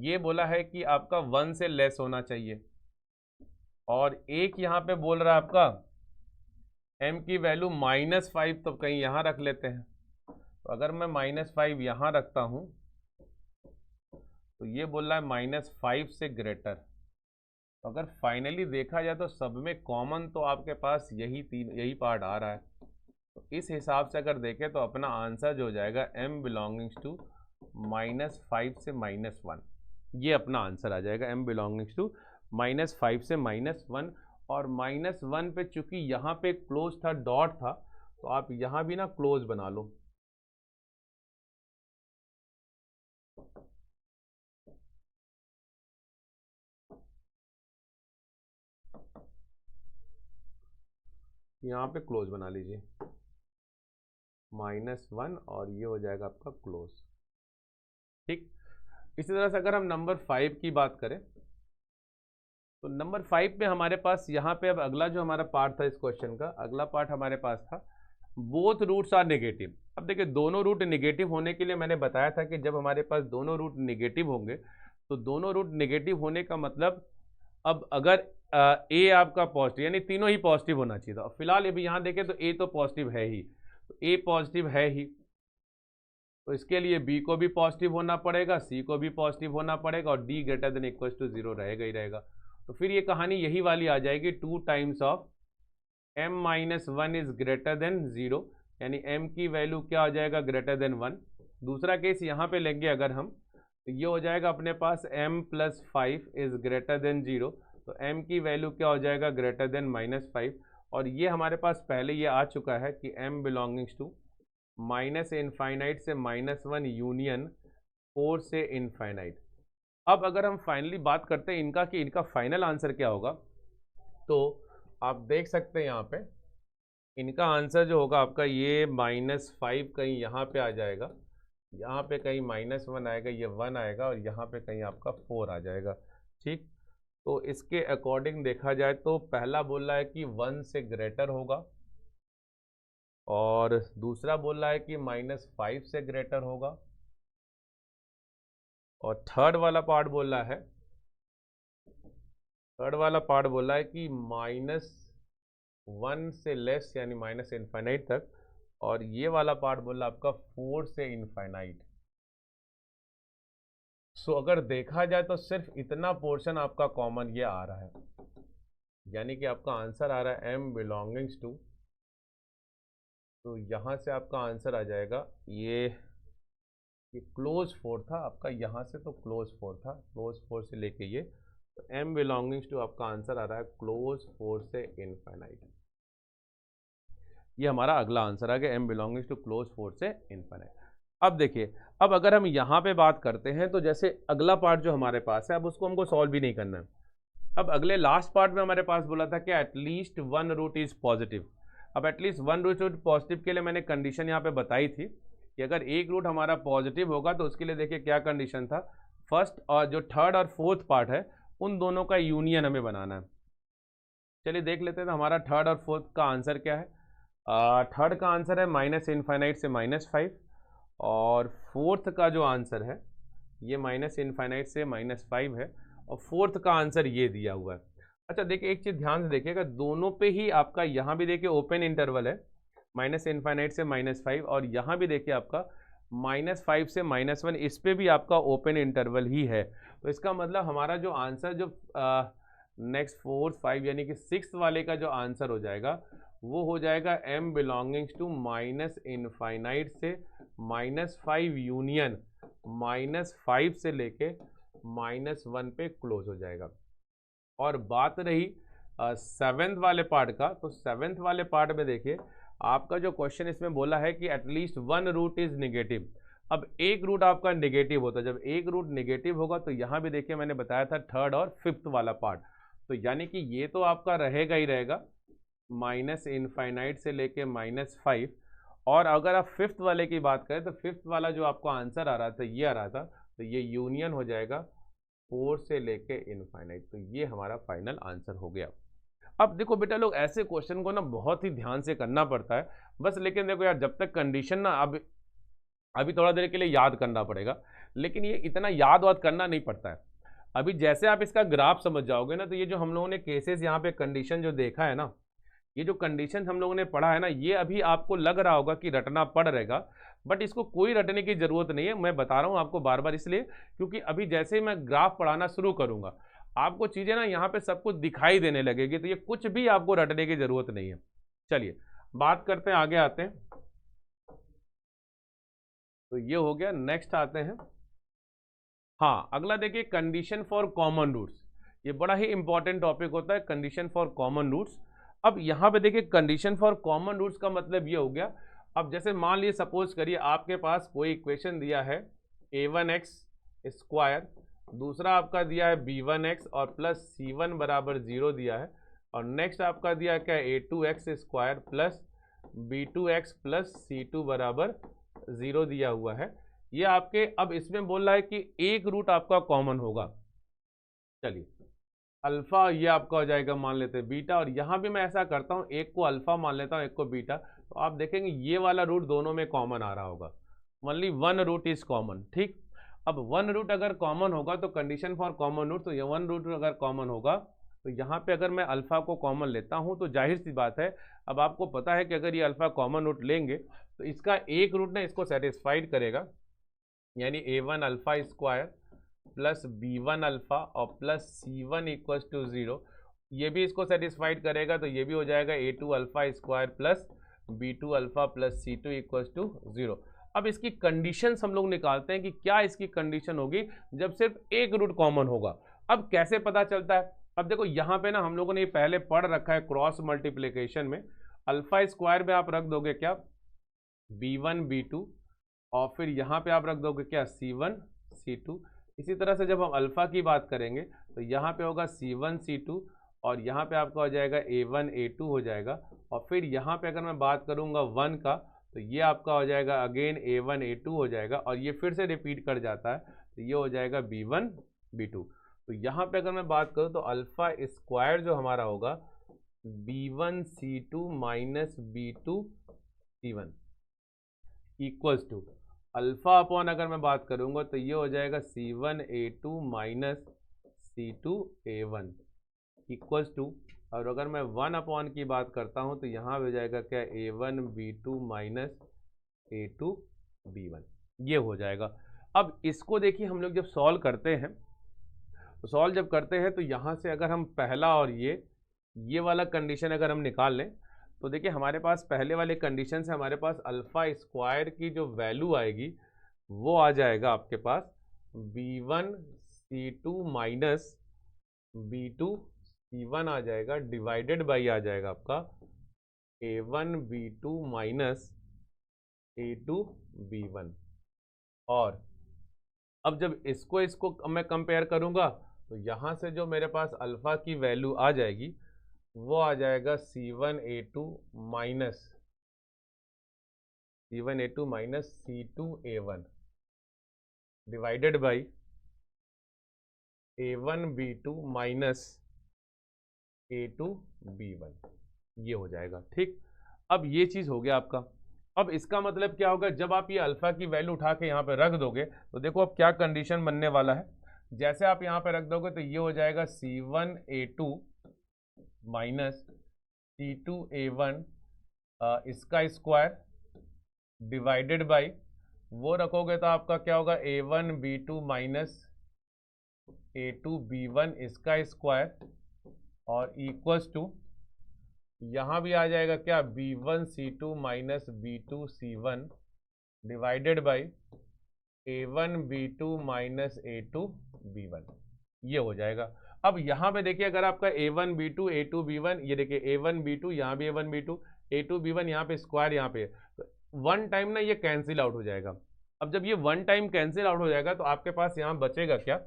ये बोला है कि आपका 1 से लेस होना चाहिए, और एक यहाँ पे बोल रहा है आपका m की वैल्यू -5, तो कहीं यहाँ रख लेते हैं। तो अगर मैं -5 यहाँ रखता हूँ तो ये बोल रहा है -5 से ग्रेटर। तो अगर फाइनली देखा जाए तो सब में कॉमन तो आपके पास यही पार्ट आ रहा है। तो इस हिसाब से अगर देखें तो अपना आंसर जो हो जाएगा m बिलोंगिंग्स टू -5 से -1, ये अपना आंसर आ जाएगा m बिलोंगिंग्स टू -5 से -1। और -1 पे चूंकि यहाँ पे क्लोज था, डॉट था, तो आप यहाँ भी ना क्लोज बना लो। यहाँ पे क्लोज बना लीजिए -1 और ये हो जाएगा आपका क्लोज। ठीक, इसी तरह से अगर हम नंबर 5 की बात करें तो नंबर 5 पे हमारे पास यहाँ पे अब अगला जो हमारा पार्ट था इस क्वेश्चन का, अगला पार्ट हमारे पास था बोथ रूट्स आर नेगेटिव। अब देखिए दोनों रूट नेगेटिव होने के लिए मैंने बताया था कि जब हमारे पास दोनों रूट नेगेटिव होंगे तो दोनों रूट नेगेटिव होने का मतलब अब अगर ए आपका पॉजिटिव यानी तीनों ही पॉजिटिव होना चाहिए था। फिलहाल अभी यहाँ देखें तो ए तो पॉजिटिव है ही, तो ए पॉजिटिव है ही, तो इसके लिए बी को भी पॉजिटिव होना पड़ेगा, सी को भी पॉजिटिव होना पड़ेगा और d greater than equal to 0 रहेगा ही रहेगा। तो फिर ये कहानी यही वाली आ जाएगी 2 times of m-1 is greater than 0, यानी m की वैल्यू क्या हो जाएगा ग्रेटर देन 1। दूसरा केस यहाँ पे लेंगे अगर हम, तो ये हो जाएगा अपने पास m+5 इज ग्रेटर देन 0, तो m की वैल्यू क्या हो जाएगा ग्रेटर देन -5। और ये हमारे पास पहले ये आ चुका है कि m बिलोंगिंग्स टू -∞ से -1 यूनियन 4 से इनफाइनाइट। अब अगर हम फाइनली बात करते हैं इनका कि इनका फाइनल आंसर क्या होगा, तो आप देख सकते हैं यहाँ पे इनका आंसर जो होगा आपका ये -5 कहीं यहाँ पे आ जाएगा, यहाँ पे कहीं -1 आएगा, ये 1 आएगा और यहाँ पे कहीं आपका 4 आ जाएगा। ठीक, तो इसके अकॉर्डिंग देखा जाए तो पहला बोल रहा है कि 1 से ग्रेटर होगा और दूसरा बोल रहा है कि -5 से ग्रेटर होगा और थर्ड वाला पार्ट बोल रहा है कि -1 से लेस यानी -∞ तक, और ये वाला पार्ट बोल रहा है आपका 4 से इनफाइनाइट। सो अगर देखा जाए तो सिर्फ इतना पोर्शन आपका कॉमन ये आ रहा है, यानी कि आपका आंसर आ रहा है m बिलोंगिंग्स टू, तो यहाँ से आपका आंसर आ जाएगा ये क्लोज 4 था आपका, यहाँ से तो क्लोज 4 था, क्लोज 4 से लेके ये, तो m बिलोंगिंग्स टू आपका आंसर आ रहा है क्लोज 4 से इनफाइनाइट। ये हमारा अगला आंसर आ गया m बिलोंगिंग्स टू क्लोज 4 से इनफाइनाइट। अब देखिए, अब अगर हम यहाँ पे बात करते हैं तो जैसे अगला पार्ट जो हमारे पास है अब उसको हमको सॉल्व भी नहीं करना है। अब अगले लास्ट पार्ट में हमारे पास बोला था कि एटलीस्ट 1 रूट इज पॉजिटिव। अब एटलीस्ट 1 रूट पॉजिटिव के लिए मैंने कंडीशन यहाँ पे बताई थी कि अगर एक रूट हमारा पॉजिटिव होगा तो उसके लिए देखिए क्या कंडीशन था, फर्स्ट और जो थर्ड और फोर्थ पार्ट है उन दोनों का यूनियन हमें बनाना है। चलिए देख लेते हैं तो हमारा थर्ड और फोर्थ का आंसर क्या है। थर्ड का आंसर है -∞ से -5 और फोर्थ का जो आंसर है ये -∞ से -5 है और फोर्थ का आंसर ये दिया हुआ है। अच्छा देखिए एक चीज़ ध्यान से देखिएगा, दोनों पे ही आपका यहाँ भी देखिए ओपन इंटरवल है -∞ से -5 और यहाँ भी देखिए आपका -5 से -1, इस पे भी आपका ओपन इंटरवल ही है। तो इसका मतलब हमारा जो आंसर जो नेक्स्ट 4, 5 यानी कि 6 वाले का जो आंसर हो जाएगा वो हो जाएगा m बिलोंगिंग्स टू -∞ से -5 यूनियन -5 से लेके -1 पे क्लोज हो जाएगा। और बात रही 7th वाले पार्ट का, तो 7th वाले पार्ट में देखिए आपका जो क्वेश्चन इसमें बोला है कि एटलीस्ट 1 रूट इज नेगेटिव। अब एक रूट आपका नेगेटिव होता है, जब एक रूट नेगेटिव होगा तो यहाँ भी देखिए मैंने बताया था थर्ड और फिफ्थ वाला पार्ट, तो यानी कि ये तो आपका रहेगा ही रहेगा -∞ से लेके -5। और अगर आप फिफ्थ वाले की बात करें तो फिफ्थ वाला जो आपको आंसर आ रहा था ये आ रहा था, तो ये यूनियन हो जाएगा 4 से लेके इनफाइनाइट। तो ये हमारा फाइनल आंसर हो गया। अब देखो बेटा लोग ऐसे क्वेश्चन को ना बहुत ही ध्यान से करना पड़ता है बस, लेकिन देखो यार जब तक कंडीशन ना अभी थोड़ा देर के लिए याद करना पड़ेगा, लेकिन ये इतना याद वाद करना नहीं पड़ता है। अभी जैसे आप इसका ग्राफ समझ जाओगे ना, तो ये जो हम लोगों ने केसेस यहाँ पे कंडीशन जो देखा है ना, ये जो कंडीशन हम लोगों ने पढ़ा है ना, ये अभी आपको लग रहा होगा कि रटना पड़ रहेगा, बट इसको कोई रटने की जरूरत नहीं है। मैं बता रहा हूँ आपको बार बार इसलिए क्योंकि अभी जैसे ही मैं ग्राफ पढ़ाना शुरू करूंगा, आपको चीजें ना यहाँ पे सब कुछ दिखाई देने लगेगी, तो ये कुछ भी आपको रटने की जरूरत नहीं है। चलिए बात करते हैं, आगे आते हैं। तो ये हो गया, नेक्स्ट आते हैं। हाँ, अगला देखिए, कंडीशन फॉर कॉमन रूट्स। ये बड़ा ही इंपॉर्टेंट टॉपिक होता है, कंडीशन फॉर कॉमन रूट्स। अब यहाँ पे देखिए, कंडीशन फॉर कॉमन रूट्स का मतलब ये हो गया, अब जैसे मान लीजिए सपोज करिए आपके पास कोई इक्वेशन दिया है a1x स्क्वायर, दूसरा आपका दिया है b1x और प्लस c1 बराबर 0 दिया है, और नेक्स्ट आपका दिया है क्या, a2x square plus b2x plus c2 बराबर 0 दिया हुआ है। ये आपके, अब इसमें बोल रहा है कि एक रूट आपका कॉमन होगा। चलिए, अल्फा ये आपका हो जाएगा, मान लेते हैं बीटा, और यहाँ भी मैं ऐसा करता हूँ, एक को अल्फा मान लेता हूँ, एक को बीटा, तो आप देखेंगे ये वाला रूट दोनों में कॉमन आ रहा होगा, only one root is common. ठीक, अब वन रूट अगर कॉमन होगा तो कंडीशन फॉर कॉमन रूट, तो ये वन रूट अगर कॉमन होगा तो यहाँ पे अगर मैं अल्फा को कॉमन लेता हूँ तो जाहिर सी बात है, अब आपको पता है कि अगर ये अल्फा कॉमन रूट लेंगे तो इसका एक रूट ना इसको सेटिस्फाइड करेगा, यानी a1 alpha square plus b1 alpha और प्लस c1 इक्वल टू 0, ये भी इसको सेटिस्फाइड करेगा, तो ये भी हो जाएगा a2 alpha square plus b2 alpha plus c2 equal to 0। अब इसकी कंडीशंस हम लोग निकालते हैं कि क्या इसकी कंडीशन होगी जब सिर्फ एक रूट कॉमन होगा। अब कैसे पता चलता है, अब देखो यहाँ पे ना हम लोगों ने पहले पढ़ रखा है क्रॉस मल्टीप्लिकेशन में, अल्फा स्क्वायर में आप रख दोगे क्या, b1 b2, और फिर यहाँ पे आप रख दोगे क्या, c1 c2। इसी तरह से जब हम अल्फा की बात करेंगे तो यहाँ पे होगा c1 c2, और यहाँ पे आपका हो जाएगा a1 a2 हो जाएगा, और फिर यहाँ पे अगर मैं बात करूँगा 1 का, तो ये आपका हो जाएगा अगेन a1 a2 हो जाएगा, और ये फिर से रिपीट कर जाता है, तो ये हो जाएगा b1 b2। तो यहाँ पे अगर मैं बात करूँ तो अल्फा स्क्वायर जो हमारा होगा b1 c2 minus b2 c1 equals to alpha upon, अगर मैं बात करूंगा तो ये हो जाएगा c1 a2 minus c2 a1 equals to, और अगर मैं 1 अपॉन की बात करता हूं तो यहाँ हो जाएगा क्या, a1 b2 minus a2 b1, ये हो जाएगा। अब इसको देखिए, हम लोग जब सॉल्व करते हैं, तो सॉल्व जब करते हैं तो यहाँ से अगर हम पहला और ये वाला कंडीशन अगर हम निकाल लें, तो देखिए हमारे पास पहले वाले कंडीशन से हमारे पास अल्फा स्क्वायर की जो वैल्यू आएगी वो आ जाएगा आपके पास b1 c2 minus b2 c1 आ जाएगा, डिवाइडेड बाई आ जाएगा आपका a1 b2 minus a2 b1। और अब जब इसको मैं कंपेयर करूंगा तो यहाँ से जो मेरे पास अल्फा की वैल्यू आ जाएगी वो आ जाएगा c1 a2 minus c2 a1 divided by a1 b2 minus a2 b1, ये हो जाएगा। ठीक, अब ये चीज़ हो गया आपका। अब इसका मतलब क्या होगा, जब आप ये अल्फा की वैल्यू उठा के यहाँ पे रख दोगे तो देखो अब क्या कंडीशन बनने वाला है। जैसे आप यहाँ पे रख दोगे तो ये हो जाएगा c1 a2 minus c2 a1 इसका स्क्वायर डिवाइडेड बाई, वो रखोगे तो आपका क्या होगा, a1 b2 minus a2 b1 इसका स्क्वायर, और इक्वल्स टू यहाँ भी आ जाएगा क्या, b1 c2 minus b2 c1 divided by a1 b2 minus a2 b1, ये हो जाएगा। अब यहाँ पे देखिए, अगर आपका a1 b2 a2 b1, ये देखिए a1 b2 यहाँ भी a1 b2 a2 b1 यहाँ पे स्क्वायर यहाँ पे, तो वन टाइम ना ये कैंसिल आउट हो जाएगा। अब जब ये वन टाइम कैंसिल आउट हो जाएगा तो आपके पास यहाँ बचेगा क्या,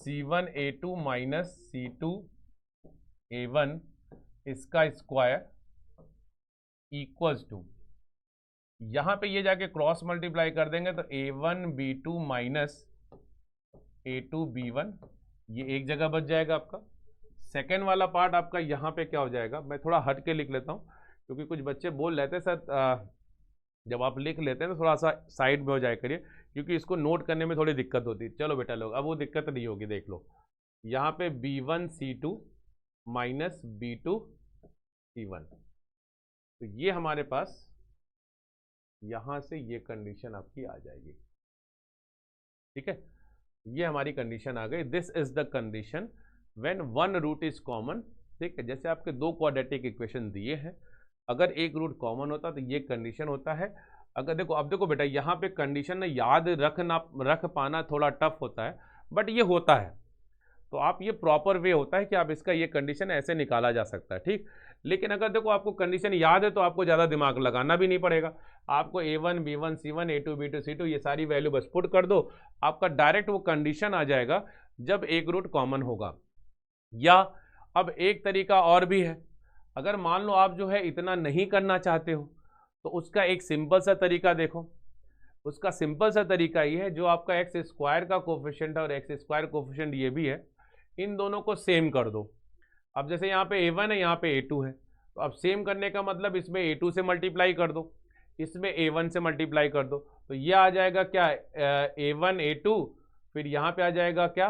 c1 a2 minus c2 a1 इसका स्क्वायर इक्वल्स टू, यहाँ पे ये जाके क्रॉस मल्टीप्लाई कर देंगे तो a1 b2 minus a2 b1, ये एक जगह बच जाएगा आपका। सेकेंड वाला पार्ट आपका यहाँ पे क्या हो जाएगा, मैं थोड़ा हट के लिख लेता हूँ क्योंकि कुछ बच्चे बोल रहे थे सर जब आप लिख लेते हैं तो थोड़ा सा साइड में हो जाए करिए, क्योंकि इसको नोट करने में थोड़ी दिक्कत होती है। चलो बेटा लोग, अब वो दिक्कत नहीं होगी, देख लो यहाँ पे B1C2 माइनस B2C1, तो ये हमारे पास यहां से ये कंडीशन आपकी आ जाएगी। ठीक है, ये हमारी कंडीशन आ गई। This is the condition when one root is common. ठीक है, जैसे आपके दो क्वाड्रेटिक इक्वेशन दिए हैं, अगर एक रूट कॉमन होता तो ये कंडीशन होता है। अगर देखो, अब देखो बेटा, यहाँ पे कंडीशन ना याद रख पाना थोड़ा टफ होता है, बट ये होता है। तो आप ये प्रॉपर वे होता है कि आप इसका ये कंडीशन ऐसे निकाला जा सकता है। ठीक, लेकिन अगर देखो आपको कंडीशन याद है तो आपको ज़्यादा दिमाग लगाना भी नहीं पड़ेगा। आपको A1 B1 C1 A2 B2 C2 ये सारी वैल्यू बस पुट कर दो, आपका डायरेक्ट वो कंडीशन आ जाएगा जब एक रूट कॉमन होगा। या अब एक तरीका और भी है, अगर मान लो आप जो है इतना नहीं करना चाहते हो तो उसका एक सिंपल सा तरीका देखो। उसका सिंपल सा तरीका ये है, जो आपका एक्स स्क्वायर का कोफिशिएंट और एक्स स्क्वायर कोफिशिएंट ये भी है, इन दोनों को सेम कर दो। अब जैसे यहाँ पे A1 है, यहाँ पे A2 है, तो अब सेम करने का मतलब इसमें A2 से मल्टीप्लाई कर दो, इसमें A1 से मल्टीप्लाई कर दो, तो ये आ जाएगा क्या, A1 A2, फिर यहाँ पे आ जाएगा क्या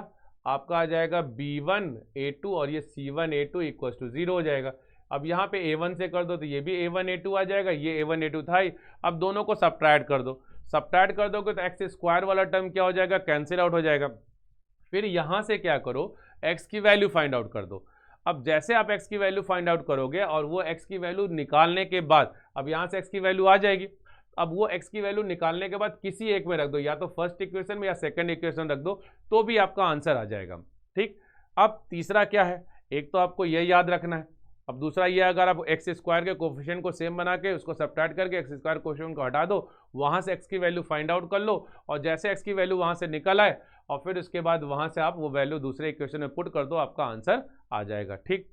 आपका, आ जाएगा B1 A2 और ये C1 A2 इक्वल टू 0 हो जाएगा। अब यहाँ पे A1 से कर दो तो ये भी A1 A2 आ जाएगा, ये A1 A2 था ही। अब दोनों को सब्ट्रैक्ट कर दो, सब्ट्रैक्ट कर दोगे तो एक्स स्क्वायर वाला टर्म क्या हो जाएगा, कैंसिल आउट हो जाएगा। फिर यहाँ से क्या करो, एक्स की वैल्यू फाइंड आउट कर दो। अब जैसे आप एक्स की वैल्यू फाइंड आउट करोगे और वो एक्स की वैल्यू निकालने के बाद, अब यहाँ से एक्स की वैल्यू आ जाएगी, अब वो एक्स की वैल्यू निकालने के बाद किसी एक में रख दो, या तो फर्स्ट इक्वेशन में या सेकंड इक्वेशन रख दो, तो भी आपका आंसर आ जाएगा। ठीक, अब तीसरा क्या है, एक तो आपको ये याद रखना है, अब दूसरा ये, अगर आप एक्स स्क्वायर के कोफिशिएंट को सेम बना के उसको सब्ट्रैक्ट करके एक्स स्क्वायर कोफिशिएंट को हटा दो, वहाँ से एक्स की वैल्यू फाइंड आउट कर लो, और जैसे एक्स की वैल्यू वहाँ से निकल आए और फिर उसके बाद वहाँ से आप वो वैल्यू दूसरे इक्वेशन में पुट कर दो, आपका आंसर आ जाएगा। ठीक,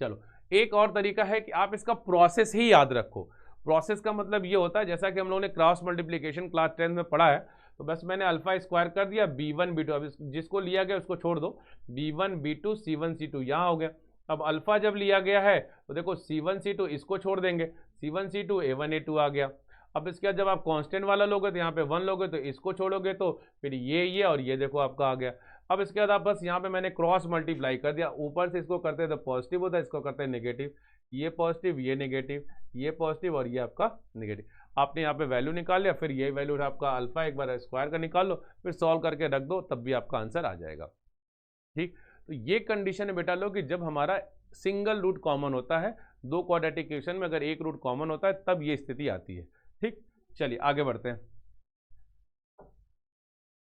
चलो एक और तरीका है कि आप इसका प्रोसेस ही याद रखो। प्रोसेस का मतलब ये होता है, जैसा कि हम लोगों ने क्रॉस मल्टीप्लिकेशन क्लास 10 में पढ़ा है, तो बस मैंने अल्फा स्क्वायर कर दिया B1 B2, अब जिसको लिया गया उसको छोड़ दो, B1 B2 C1 C2 यहाँ हो गया। अब अल्फा जब लिया गया है तो देखो C1 C2 इसको छोड़ देंगे, C1 C2 A1 A2 आ गया। अब इसके बाद जब आप कांस्टेंट वाला लोगे तो यहाँ पे 1 लोगे, तो इसको छोड़ोगे तो फिर ये और ये देखो आपका आ गया। अब इसके बाद आप बस यहाँ पे मैंने क्रॉस मल्टीप्लाई कर दिया, ऊपर से इसको करते हैं तो पॉजिटिव होता है, इसको करते हैं नेगेटिव, ये पॉजिटिव ये नेगेटिव, ये पॉजिटिव और ये आपका नेगेटिव। आपने यहाँ पे वैल्यू निकाल लिया, फिर ये वैल्यू आपका अल्फा एक बार स्क्वायर का निकाल लो, फिर सॉल्व करके रख दो, तब भी आपका आंसर आ जाएगा। ठीक, तो ये कंडीशन है बेटा लो कि जब हमारा सिंगल रूट कॉमन होता है, दो क्वाड्रेटिक इक्वेशन में अगर एक रूट कॉमन होता है तब ये स्थिति आती है। ठीक, चलिए आगे बढ़ते हैं।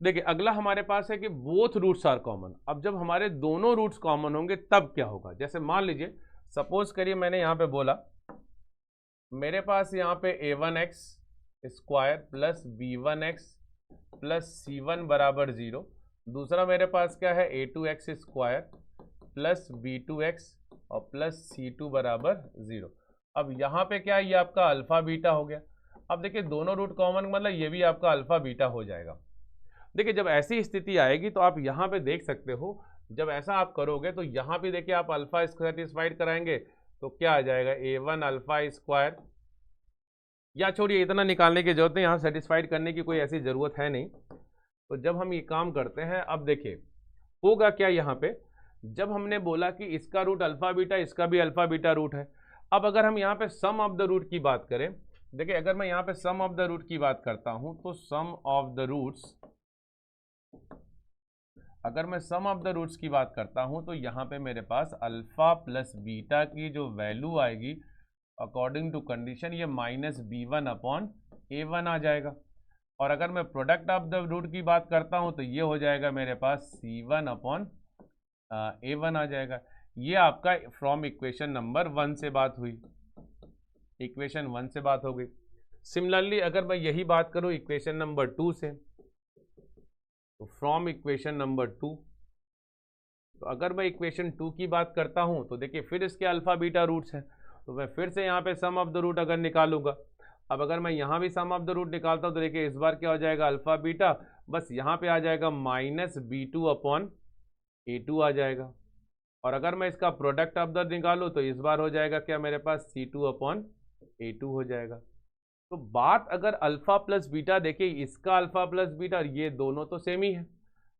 देखिए अगला हमारे पास है कि बोथ रूट्स आर कॉमन। अब जब हमारे दोनों रूट्स कॉमन होंगे तब क्या होगा, जैसे मान लीजिए सपोज करिए मैंने यहाँ पे बोला मेरे पास यहाँ पे A1x square plus B1x plus C1 बराबर 0, दूसरा मेरे पास क्या है A2x स्क्वायर प्लस B2x और प्लस C2 बराबर 0। अब यहाँ पे क्या है, ये आपका अल्फा बीटा हो गया। अब देखिए दोनों रूट कॉमन मतलब ये भी आपका अल्फा बीटा हो जाएगा। देखिए जब ऐसी स्थिति आएगी तो आप यहाँ पे देख सकते हो, जब ऐसा आप करोगे तो यहाँ पे देखिए आप अल्फा सेटिस्फाइड कराएंगे तो क्या आ जाएगा, A1 अल्फा स्क्वायर, या छोड़िए इतना निकालने की जरूरत नहीं, यहाँ सेटिस्फाइड करने की कोई ऐसी ज़रूरत है नहीं। तो जब हम ये काम करते हैं, अब देखिए होगा क्या, यहाँ पे जब हमने बोला कि इसका रूट अल्फा बीटा, इसका भी अल्फा बीटा रूट है। अब अगर हम यहाँ पे सम ऑफ द रूट की बात करें, देखिए अगर मैं यहाँ पे सम ऑफ द रूट की बात करता हूँ तो सम ऑफ द रूट्स, अगर मैं सम ऑफ द रूट्स की बात करता हूँ तो यहाँ पे मेरे पास अल्फा प्लस बीटा की जो वैल्यू आएगी अकॉर्डिंग टू कंडीशन ये माइनस B1 अपॉन A1 आ जाएगा। और अगर मैं प्रोडक्ट ऑफ द रूट की बात करता हूँ तो ये हो जाएगा मेरे पास C1 अपॉन A1 आ जाएगा। ये आपका फ्रॉम इक्वेशन नंबर 1 से बात हुई, इक्वेशन 1 से बात हो गई। सिमिलरली अगर मैं यही बात करूँ इक्वेशन नंबर 2 से, तो फ्रॉम इक्वेशन नंबर 2, तो अगर मैं इक्वेशन 2 की बात करता हूं तो देखिए फिर इसके अल्फा बीटा रूट्स हैं, तो मैं फिर से यहाँ पे सम ऑफ द रूट अगर निकालूंगा, अब अगर मैं यहाँ भी सम ऑफ द रूट निकालता हूँ तो देखिए इस बार क्या हो जाएगा, अल्फा बीटा, बस यहाँ पे आ जाएगा माइनस B2 अपॉन A2 आ जाएगा। और अगर मैं इसका प्रोडक्ट ऑफ द निकालूँ तो इस बार हो जाएगा क्या, मेरे पास C2 अपॉन A2 हो जाएगा। तो बात अगर अल्फा प्लस बीटा, देखिए इसका अल्फा प्लस बीटा और ये दोनों तो सेम ही है।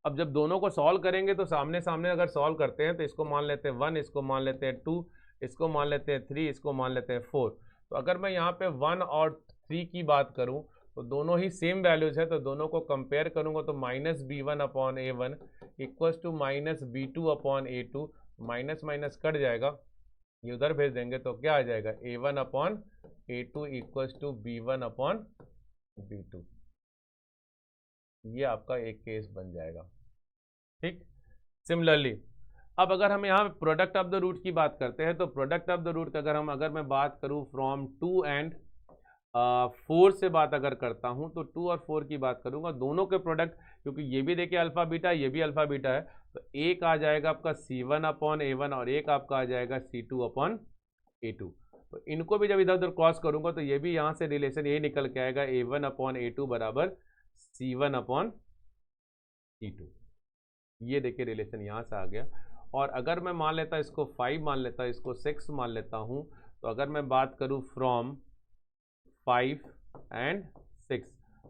अब जब दोनों को सॉल्व करेंगे तो सामने सामने अगर सॉल्व करते हैं तो इसको मान लेते हैं 1, इसको मान लेते हैं 2, इसको मान लेते हैं 3, इसको मान लेते हैं 4। तो अगर मैं यहाँ पे 1 और 3 की बात करूँ तो दोनों ही सेम वैल्यूज है, तो दोनों को कंपेयर करूँगा तो minus B1 upon A1 equals to minus B2 upon A2, minus minus cut जाएगा, ये उधर भेज देंगे तो क्या आ जाएगा A1 upon A2 equals to B1 upon B2। ये आपका एक केस बन जाएगा। ठीक, सिमिलरली अब अगर हम यहाँ प्रोडक्ट ऑफ द रूट की बात करते हैं तो प्रोडक्ट ऑफ द रूट अगर मैं बात करूँ फ्रॉम 2 एंड 4 से बात अगर करता हूँ तो 2 और 4 की बात करूँगा, दोनों के प्रोडक्ट, क्योंकि ये भी देखिए अल्फा बीटा ये भी अल्फा बीटा है, तो एक आ जाएगा आपका C1 अपॉन A1 और एक आपका आ जाएगा C2 अपॉन A2। तो इनको भी जब इधर उधर क्रॉस करूँगा तो ये भी यहाँ से रिलेशन यही निकल के आएगा A1 अपॉन A2 बराबर C1 अपॉन C2। ये देखिए रिलेशन यहाँ से आ गया। और अगर मैं मान लेता इसको 5 मान लेता, इसको 6 मान लेता हूँ, तो अगर मैं बात करूँ फ्रॉम 5 एंड 6,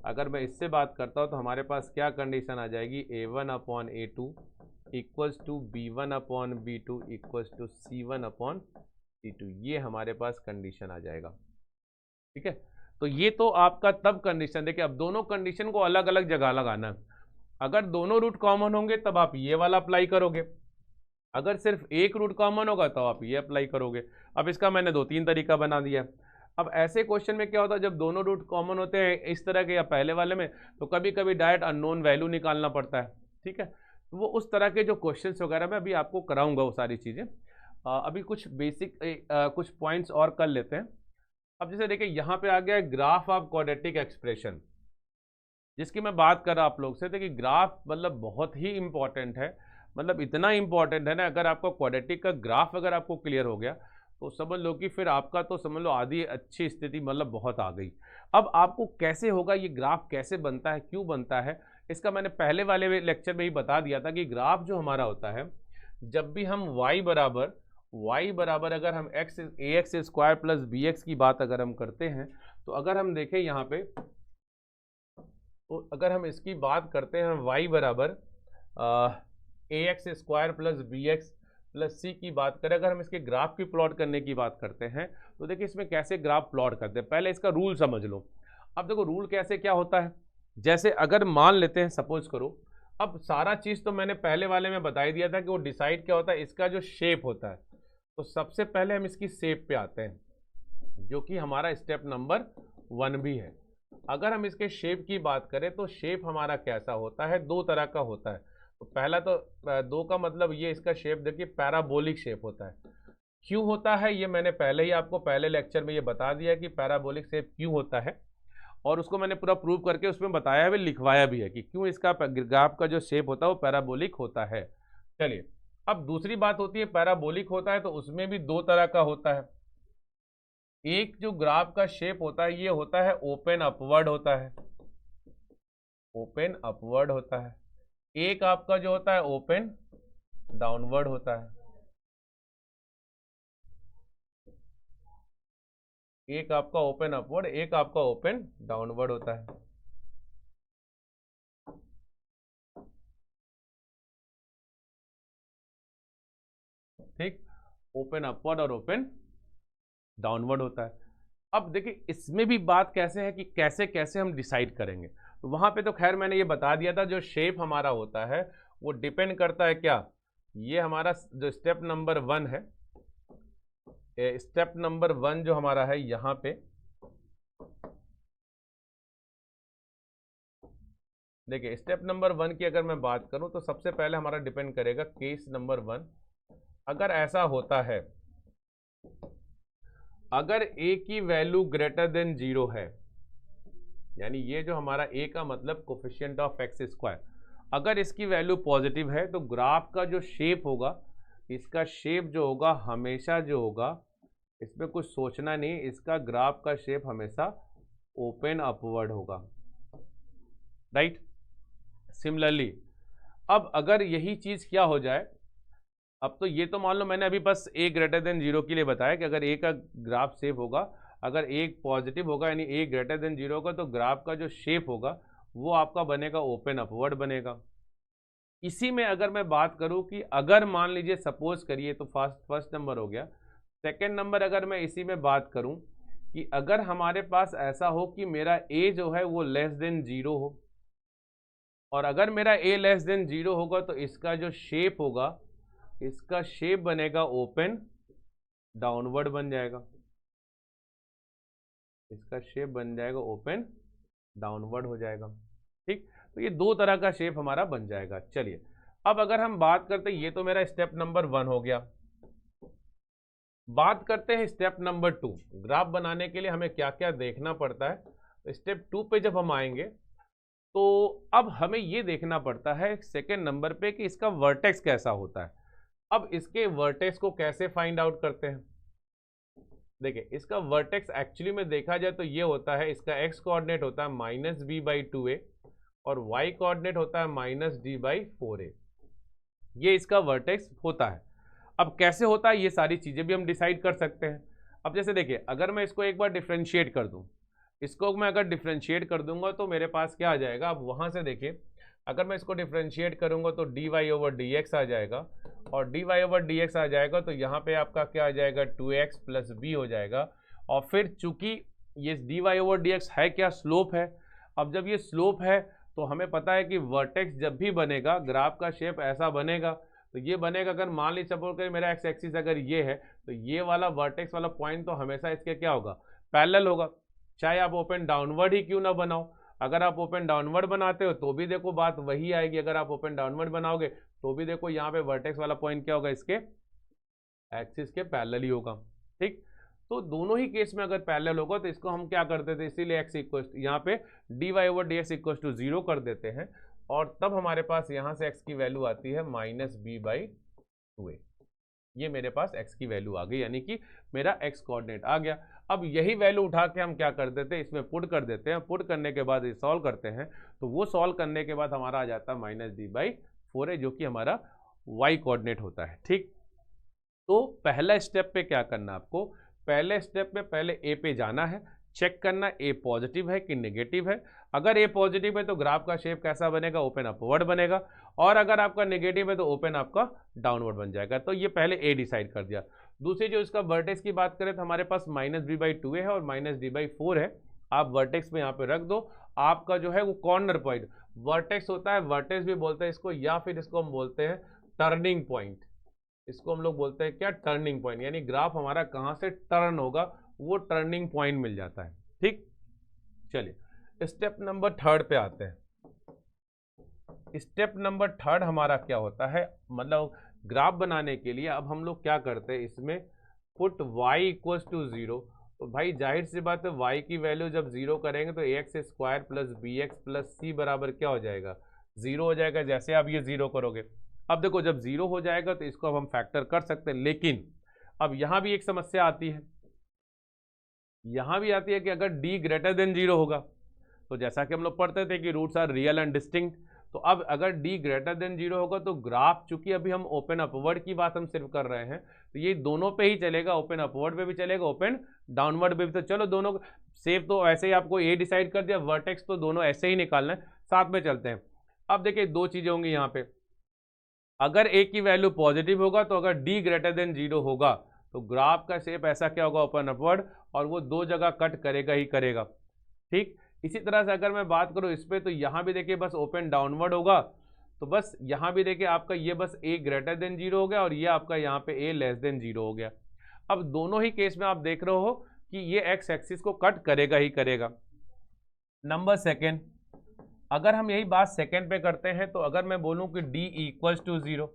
अगर मैं इससे बात करता हूँ तो हमारे पास क्या कंडीशन आ जाएगी A1 upon A2 equals to B1 upon B2 equals to C1 upon C2। ये हमारे पास कंडीशन आ जाएगा। ठीक है, तो ये तो आपका तब कंडीशन, देखिए अब दोनों कंडीशन को अलग अलग जगह लगाना है। अगर दोनों रूट कॉमन होंगे तब आप ये वाला अप्लाई करोगे, अगर सिर्फ एक रूट कॉमन होगा तो आप ये अप्लाई करोगे। अब इसका मैंने 2-3 तरीका बना दिया। अब ऐसे क्वेश्चन में क्या होता है जब दोनों रूट कॉमन होते हैं इस तरह के या पहले वाले में, तो कभी कभी डायरेक्ट अननोन वैल्यू निकालना पड़ता है। ठीक है, तो वो उस तरह के जो क्वेश्चंस वगैरह मैं अभी आपको कराऊंगा वो सारी चीज़ें। अभी कुछ बेसिक कुछ पॉइंट्स और कर लेते हैं। अब जैसे देखिए यहाँ पे आ गया ग्राफ ऑफ क्वाड्रेटिक एक्सप्रेशन, जिसकी मैं बात कर रहा आप लोग से। देखिए ग्राफ मतलब बहुत ही इंपॉर्टेंट है, मतलब इतना इंपॉर्टेंट है ना, अगर आपको क्वाड्रेटिक का ग्राफ अगर आपको क्लियर हो गया तो समझ लो कि फिर आपका तो समझ लो आधी अच्छी स्थिति मतलब बहुत आ गई। अब आपको कैसे होगा ये ग्राफ, कैसे बनता है, क्यों बनता है, इसका मैंने पहले वाले लेक्चर में ही बता दिया था कि ग्राफ जो हमारा होता है, जब भी हम y बराबर अगर हम ax स्क्वायर प्लस bx की बात अगर हम करते हैं, तो अगर हम देखें यहाँ पे, तो अगर हम इसकी बात करते हैं y बराबर ax square plus bx plus c की बात करें, अगर हम इसके ग्राफ की प्लॉट करने की बात करते हैं तो देखिए इसमें कैसे ग्राफ प्लॉट करते हैं। पहले इसका रूल समझ लो। अब देखो रूल कैसे क्या होता है, जैसे अगर मान लेते हैं सपोज करो, अब सारा चीज़ तो मैंने पहले वाले में बता ही दिया था कि वो डिसाइड क्या होता है, इसका जो शेप होता है। तो सबसे पहले हम इसकी शेप पे आते हैं, जो कि हमारा स्टेप नंबर 1 भी है। अगर हम इसके शेप की बात करें तो शेप हमारा कैसा होता है, 2 तरह का होता है। तो पहला तो 2 का मतलब ये इसका शेप देखिए पैराबोलिक शेप होता है। क्यों होता है ये मैंने पहले ही आपको पहले लेक्चर में ये बता दिया कि पैराबोलिक शेप क्यों होता है, और उसको मैंने पूरा प्रूव करके उसमें बताया भी, लिखवाया भी है कि क्यों इसका ग्राफ का जो शेप होता है वो पैराबोलिक होता है। चलिए अब दूसरी बात होती है, पैराबोलिक होता है तो उसमें भी 2 तरह का होता है। एक जो ग्राफ का शेप होता है ये होता है ओपन अपवर्ड होता है, ओपन अपवर्ड होता है। एक आपका जो होता है ओपन डाउनवर्ड होता है, एक आपका ओपन अपवर्ड, एक आपका ओपन डाउनवर्ड होता है। ठीक, ओपन अपवर्ड और ओपन डाउनवर्ड होता है। अब देखिए इसमें भी बात कैसे है कि कैसे कैसे हम डिसाइड करेंगे, तो वहां पे तो खैर मैंने ये बता दिया था, जो शेप हमारा होता है वो डिपेंड करता है क्या, ये हमारा जो स्टेप नंबर 1 है, स्टेप नंबर 1 जो हमारा है यहाँ पे देखिए, स्टेप नंबर 1 की अगर मैं बात करूं तो सबसे पहले हमारा डिपेंड करेगा केस नंबर 1। अगर ऐसा होता है, अगर a की वैल्यू ग्रेटर देन 0 है, यानी ये जो हमारा a का मतलब कोफिशिएंट ऑफ एक्स स्क्वायर, अगर इसकी वैल्यू पॉजिटिव है तो ग्राफ का जो शेप होगा, इसका शेप जो होगा हमेशा जो होगा, इसमें कुछ सोचना नहीं, इसका ग्राफ का शेप हमेशा ओपन अपवर्ड होगा। राइट, सिमिलरली अब अगर यही चीज़ क्या हो जाए, अब तो ये तो मान लो मैंने अभी बस a ग्रेटर देन 0 के लिए बताया कि अगर a का ग्राफ शेप होगा, अगर एक पॉजिटिव होगा यानी ए ग्रेटर देन 0 होगा तो ग्राफ का जो शेप होगा वो आपका बनेगा ओपन अपवर्ड बनेगा। इसी में अगर मैं बात करूं कि अगर मान लीजिए सपोज करिए, तो फर्स्ट नंबर हो गया। सेकंड नंबर अगर मैं इसी में बात करूं कि अगर हमारे पास ऐसा हो कि मेरा ए जो है वो लेस देन 0 हो, और अगर मेरा ए लेस देन 0 होगा तो इसका जो शेप होगा, इसका शेप बनेगा ओपन डाउनवर्ड बन जाएगा। इसका शेप बन जाएगा ओपन डाउनवर्ड हो जाएगा। ठीक, तो ये दो तरह का शेप हमारा बन जाएगा। चलिए अब अगर हम बात करते हैं, ये तो मेरा स्टेप नंबर 1 हो गया। बात करते हैं स्टेप नंबर 2। ग्राफ बनाने के लिए हमें क्या क्या देखना पड़ता है। तो स्टेप 2 पे जब हम आएंगे तो अब हमें ये देखना पड़ता है सेकेंड नंबर पे कि इसका वर्टेक्स कैसा होता है। अब इसके वर्टेक्स को कैसे फाइंड आउट करते हैं। देखिए इसका वर्टेक्स एक्चुअली में देखा जाए तो ये होता है, इसका एक्स कोऑर्डिनेट होता है -b/2a और y कोऑर्डिनेट होता है -d/4a। ये इसका वर्टेक्स होता है। अब कैसे होता है ये सारी चीजें भी हम डिसाइड कर सकते हैं। अब जैसे देखिए अगर मैं इसको एक बार डिफ्रेंशिएट कर दूं, इसको मैं अगर डिफ्रेंशिएट कर दूंगा तो मेरे पास क्या आ जाएगा। अब वहां से देखिए अगर मैं इसको डिफ्रेंशिएट करूंगा तो dy/dx आ जाएगा, और dy/dx आ जाएगा तो यहाँ पे आपका क्या आ जाएगा 2x + b हो जाएगा। और फिर चूंकि ये dy/dx है क्या, स्लोप है। अब जब ये स्लोप है तो हमें पता है कि वर्टेक्स जब भी बनेगा ग्राफ का शेप ऐसा बनेगा। तो ये बनेगा, अगर मान लीजिए सपोज करें मेरा एक्स एक्सिस अगर ये है तो ये वाला वर्टेक्स वाला पॉइंट तो हमेशा इसके क्या होगा, पैरेलल होगा। चाहे आप ओपन डाउनवर्ड ही क्यों ना बनाओ, अगर आप ओपन डाउनवर्ड बनाते हो तो भी देखो बात वही आएगी। अगर आप ओपन डाउनवर्ड बनाओगे तो भी देखो यहाँ पे वर्टेक्स वाला पॉइंट क्या होगा, इसके एक्सिस के पैरेलल ही होगा। ठीक, तो दोनों ही केस में अगर पैरेलल होगा तो इसको हम क्या करते थे, इसीलिए एक्स इक्वल यहाँ पे dy/dx = 0 कर देते हैं, और तब हमारे पास यहाँ से x की वैल्यू आती है -b/2a। ये मेरे पास x की वैल्यू आ गई, यानी कि मेरा x कोऑर्डिनेट आ गया। अब यही वैल्यू उठा के हम क्या कर देते हैं, इसमें पुट कर देते हैं। पुट करने के बाद ये सॉल्व करते हैं, तो वो सॉल्व करने के बाद हमारा आ जाता है -d/4a, जो कि हमारा y कोऑर्डिनेट होता है। ठीक, तो पहला स्टेप पे क्या करना आपको, पहले स्टेप में पहले ए पे जाना है, चेक करना ए पॉजिटिव है कि नेगेटिव है। अगर ए पॉजिटिव है तो ग्राफ का शेप कैसा बनेगा, ओपन अपवर्ड बनेगा, और अगर आपका नेगेटिव है तो ओपन आपका डाउनवर्ड बन जाएगा। तो ये पहले ए डिसाइड कर दिया। दूसरी जो इसका वर्टेक्स की बात करें तो हमारे पास -b/2a है और -d/4 है। आप वर्टेक्स में यहाँ पे रख दो। आपका जो है वो कॉर्नर पॉइंट वर्टेक्स होता है, वर्टेक्स भी बोलते हैं इसको, या फिर इसको हम बोलते हैं टर्निंग पॉइंट। इसको हम लोग बोलते हैं क्या, टर्निंग पॉइंट, यानी ग्राफ हमारा कहाँ से टर्न होगा वो टर्निंग पॉइंट मिल जाता है। ठीक, चलिए स्टेप नंबर 3 पे आते हैं। स्टेप नंबर 3 हमारा क्या होता है, मतलब ग्राफ बनाने के लिए अब हम लोग क्या करते हैं, इसमें पुट y = 0। तो भाई जाहिर सी बात है y की वैल्यू जब 0 करेंगे तो ax² + bx + c बराबर क्या हो जाएगा, 0 हो जाएगा। जैसे आप ये 0 करोगे, अब देखो जब 0 हो जाएगा तो इसको अब हम फैक्टर कर सकते हैं। लेकिन अब यहां भी एक समस्या आती है, यहां भी आती है कि अगर d > 0 होगा तो जैसा कि हम लोग पढ़ते थे कि roots are real and distinct. तो अब अगर d > 0 होगा तो ग्राफ, चूंकि अभी हम ओपन अपवर्ड की बात हम सिर्फ कर रहे हैं, तो ये दोनों पे ही चलेगा, ओपन अपवर्ड पे भी चलेगा, ओपन डाउनवर्ड पे भी। तो चलो दोनों सेफ, तो ऐसे ही आपको ए डिसाइड कर दिया, वर्टेक्स तो दोनों ऐसे ही निकालना है। साथ में चलते हैं। अब देखिए दो चीजें होंगी यहाँ पे, अगर ए की वैल्यू पॉजिटिव होगा तो अगर d > 0 होगा तो ग्राफ का शेप ऐसा क्या होगा, ओपन अपवर्ड, और वो दो जगह कट करेगा ही करेगा। ठीक, इसी तरह से अगर मैं बात करूं इस पे, तो यहां भी देखिए बस ओपन डाउनवर्ड होगा, तो बस यहां भी देखिए आपका ये बस a > 0 हो गया, और ये आपका यहाँ पे a < 0 हो गया। अब दोनों ही केस में आप देख रहे हो कि ये एक्स एक्सिस को कट करेगा ही करेगा। नंबर सेकेंड, अगर हम यही बात सेकेंड पे करते हैं, तो अगर मैं बोलूं कि d = 0,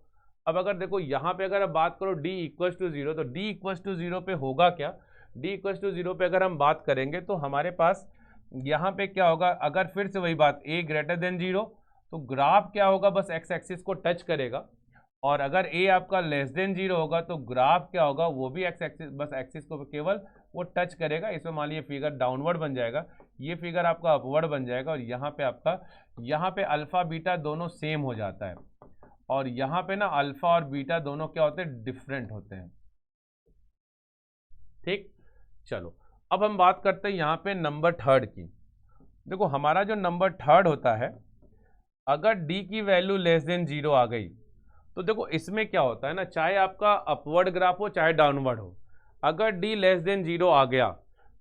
अब अगर देखो यहाँ पे अगर आप बात करो d = 0, तो d = 0 पे होगा क्या, d = 0 पे अगर हम बात करेंगे तो हमारे पास यहाँ पे क्या होगा, अगर फिर से वही बात a > 0, तो ग्राफ क्या होगा, बस एक्स एक्सिस को टच करेगा, और अगर a आपका < 0 होगा तो ग्राफ क्या होगा, वो भी एक्स एक्सिस, बस एक्सिस को केवल वो टच करेगा। इसमें मान लीजिए फिगर डाउनवर्ड बन जाएगा, ये फिगर आपका अपवर्ड बन जाएगा, और यहाँ पे आपका, यहाँ पे अल्फा बीटा दोनों सेम हो जाता है, और यहाँ पे ना अल्फा और बीटा दोनों क्या होते हैं, डिफरेंट होते हैं। ठीक, चलो अब हम बात करते हैं यहाँ पे नंबर थर्ड की। देखो हमारा जो नंबर थर्ड होता है, अगर डी की वैल्यू लेस देन 0 आ गई तो देखो इसमें क्या होता है ना, चाहे आपका अपवर्ड ग्राफ हो चाहे डाउनवर्ड हो, अगर डी लेस देन 0 आ गया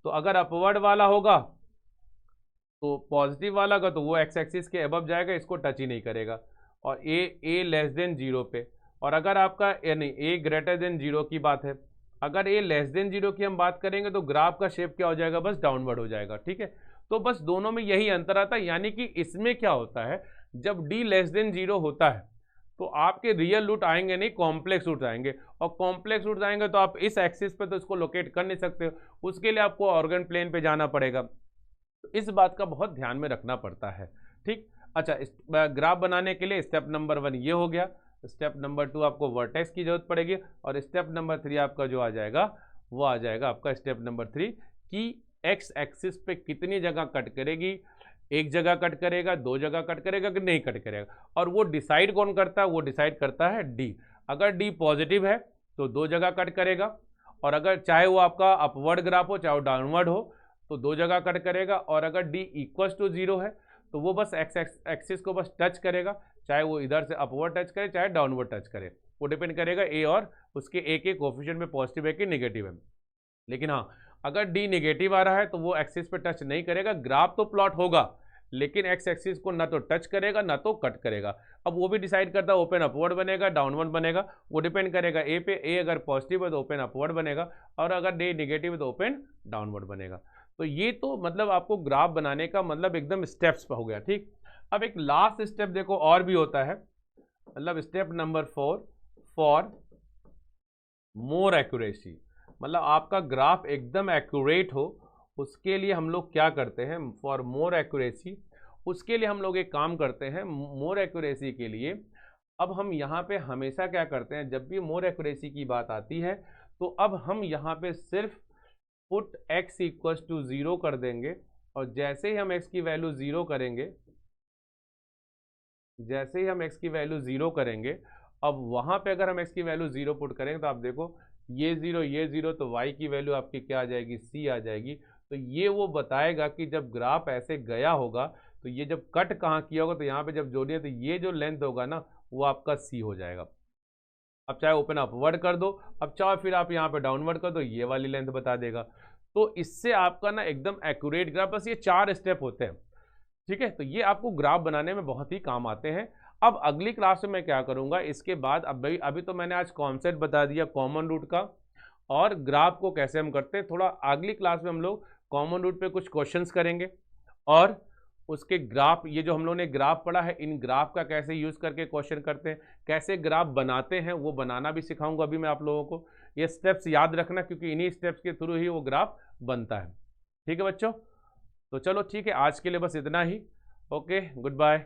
तो अगर अपवर्ड वाला होगा तो पॉजिटिव वाला होगा तो वो एक्स एक्सिस के अबव जाएगा, इसको टच ही नहीं करेगा, और ए लेस देन 0 पे। और अगर आपका यानी ए ग्रेटर देन 0 की बात है, अगर ए लेस देन 0 की हम बात करेंगे तो ग्राफ का शेप क्या हो जाएगा, बस डाउनवर्ड हो जाएगा। ठीक है, तो बस दोनों में यही अंतर आता है, यानी कि इसमें क्या होता है, जब डी लेस देन 0 होता है तो आपके रियल रूट आएंगे नहीं, कॉम्प्लेक्स रूट आएंगे, और कॉम्प्लेक्स रूट आएंगे तो आप इस एक्सिस पे तो इसको लोकेट कर नहीं सकते हो, उसके लिए आपको ऑर्गन प्लेन पे जाना पड़ेगा। तो इस बात का बहुत ध्यान में रखना पड़ता है। ठीक, अच्छा, इस ग्राफ बनाने के लिए स्टेप नंबर 1 ये हो गया। स्टेप नंबर 2 आपको वर्टेक्स की जरूरत पड़ेगी, और स्टेप नंबर 3 आपका जो आ जाएगा वो आ जाएगा आपका स्टेप नंबर 3 कि एक्स एक्सिस पे कितनी जगह कट करेगी, एक जगह कट करेगा, दो जगह कट करेगा कि नहीं कट करेगा, और वो डिसाइड कौन करता है, वो डिसाइड करता है डी। अगर डी पॉजिटिव है तो दो जगह कट करेगा, और अगर चाहे वो आपका अपवर्ड ग्राफ हो चाहे वो डाउनवर्ड हो तो दो जगह कट करेगा, और अगर डी इक्वल टू 0 है तो वो बस एक्स एक्सिस को बस टच करेगा, चाहे वो इधर से अपवर्ड टच करे चाहे डाउनवर्ड टच करे, वो डिपेंड करेगा ए और उसके ए के कोफिशिएंट में पॉजिटिव है कि नेगेटिव है। लेकिन हाँ, अगर डी नेगेटिव आ रहा है तो वो एक्सिस पे टच नहीं करेगा, ग्राफ तो प्लॉट होगा लेकिन एक्स एक्सिस को ना तो टच करेगा ना तो कट करेगा। अब वो भी डिसाइड करता है ओपन अपवर्ड बनेगा डाउनवर्ड बनेगा, वो डिपेंड करेगा ए पे। ए अगर पॉजिटिव है तो ओपन अपवर्ड बनेगा, और अगर डी नेगेटिव है तो ओपन डाउनवर्ड बनेगा। तो ये तो मतलब आपको ग्राफ बनाने का मतलब एकदम स्टेप्स हो गया। ठीक, अब एक लास्ट स्टेप देखो और भी होता है, मतलब step number 4 for more accuracy, मतलब आपका ग्राफ एकदम एक्यूरेट हो उसके लिए हम लोग क्या करते हैं, फॉर मोर एक्यूरेसी, उसके लिए हम लोग एक काम करते हैं। मोर एक्यूरेसी के लिए अब हम यहाँ पे हमेशा क्या करते हैं, जब भी मोर एक्यूरेसी की बात आती है तो अब हम यहाँ पे सिर्फ पुट x इक्वल टू 0 कर देंगे, और जैसे ही हम x की वैल्यू 0 करेंगे, जैसे ही हम x की वैल्यू 0 करेंगे, अब वहाँ पे अगर हम x की वैल्यू 0 पुट करेंगे तो आप देखो ये 0 तो y की वैल्यू आपकी क्या आ जाएगी, c आ जाएगी। तो ये वो बताएगा कि जब ग्राफ ऐसे गया होगा तो ये जब कट कहाँ किया होगा, तो यहाँ पे जब जोड़िए तो ये जो लेंथ होगा ना वो आपका c हो जाएगा। अब चाहे ओपन अपवर्ड कर दो, अब चाहे फिर आप यहाँ पे डाउनवर्ड कर दो, ये वाली लेंथ बता देगा। तो इससे आपका ना एकदम एक्यूरेट ग्राफ, बस ये 4 स्टेप होते हैं। ठीक है, तो ये आपको ग्राफ बनाने में बहुत ही काम आते हैं। अब अगली क्लास में मैं क्या करूंगा इसके बाद, अभी तो मैंने आज कॉन्सेप्ट बता दिया कॉमन रूट का और ग्राफ को कैसे हम करते हैं। थोड़ा अगली क्लास में हम लोग कॉमन रूट पे कुछ क्वेश्चंस करेंगे, और उसके ग्राफ, ये जो हम लोगों ने ग्राफ पढ़ा है, इन ग्राफ का कैसे यूज करके क्वेश्चन करते हैं, कैसे ग्राफ बनाते हैं वो बनाना भी सिखाऊंगा अभी मैं आप लोगों को। ये स्टेप्स याद रखना क्योंकि इन्हीं स्टेप्स के थ्रू ही वो ग्राफ बनता है। ठीक है बच्चों, तो चलो ठीक है, आज के लिए बस इतना ही। Okay, good bye.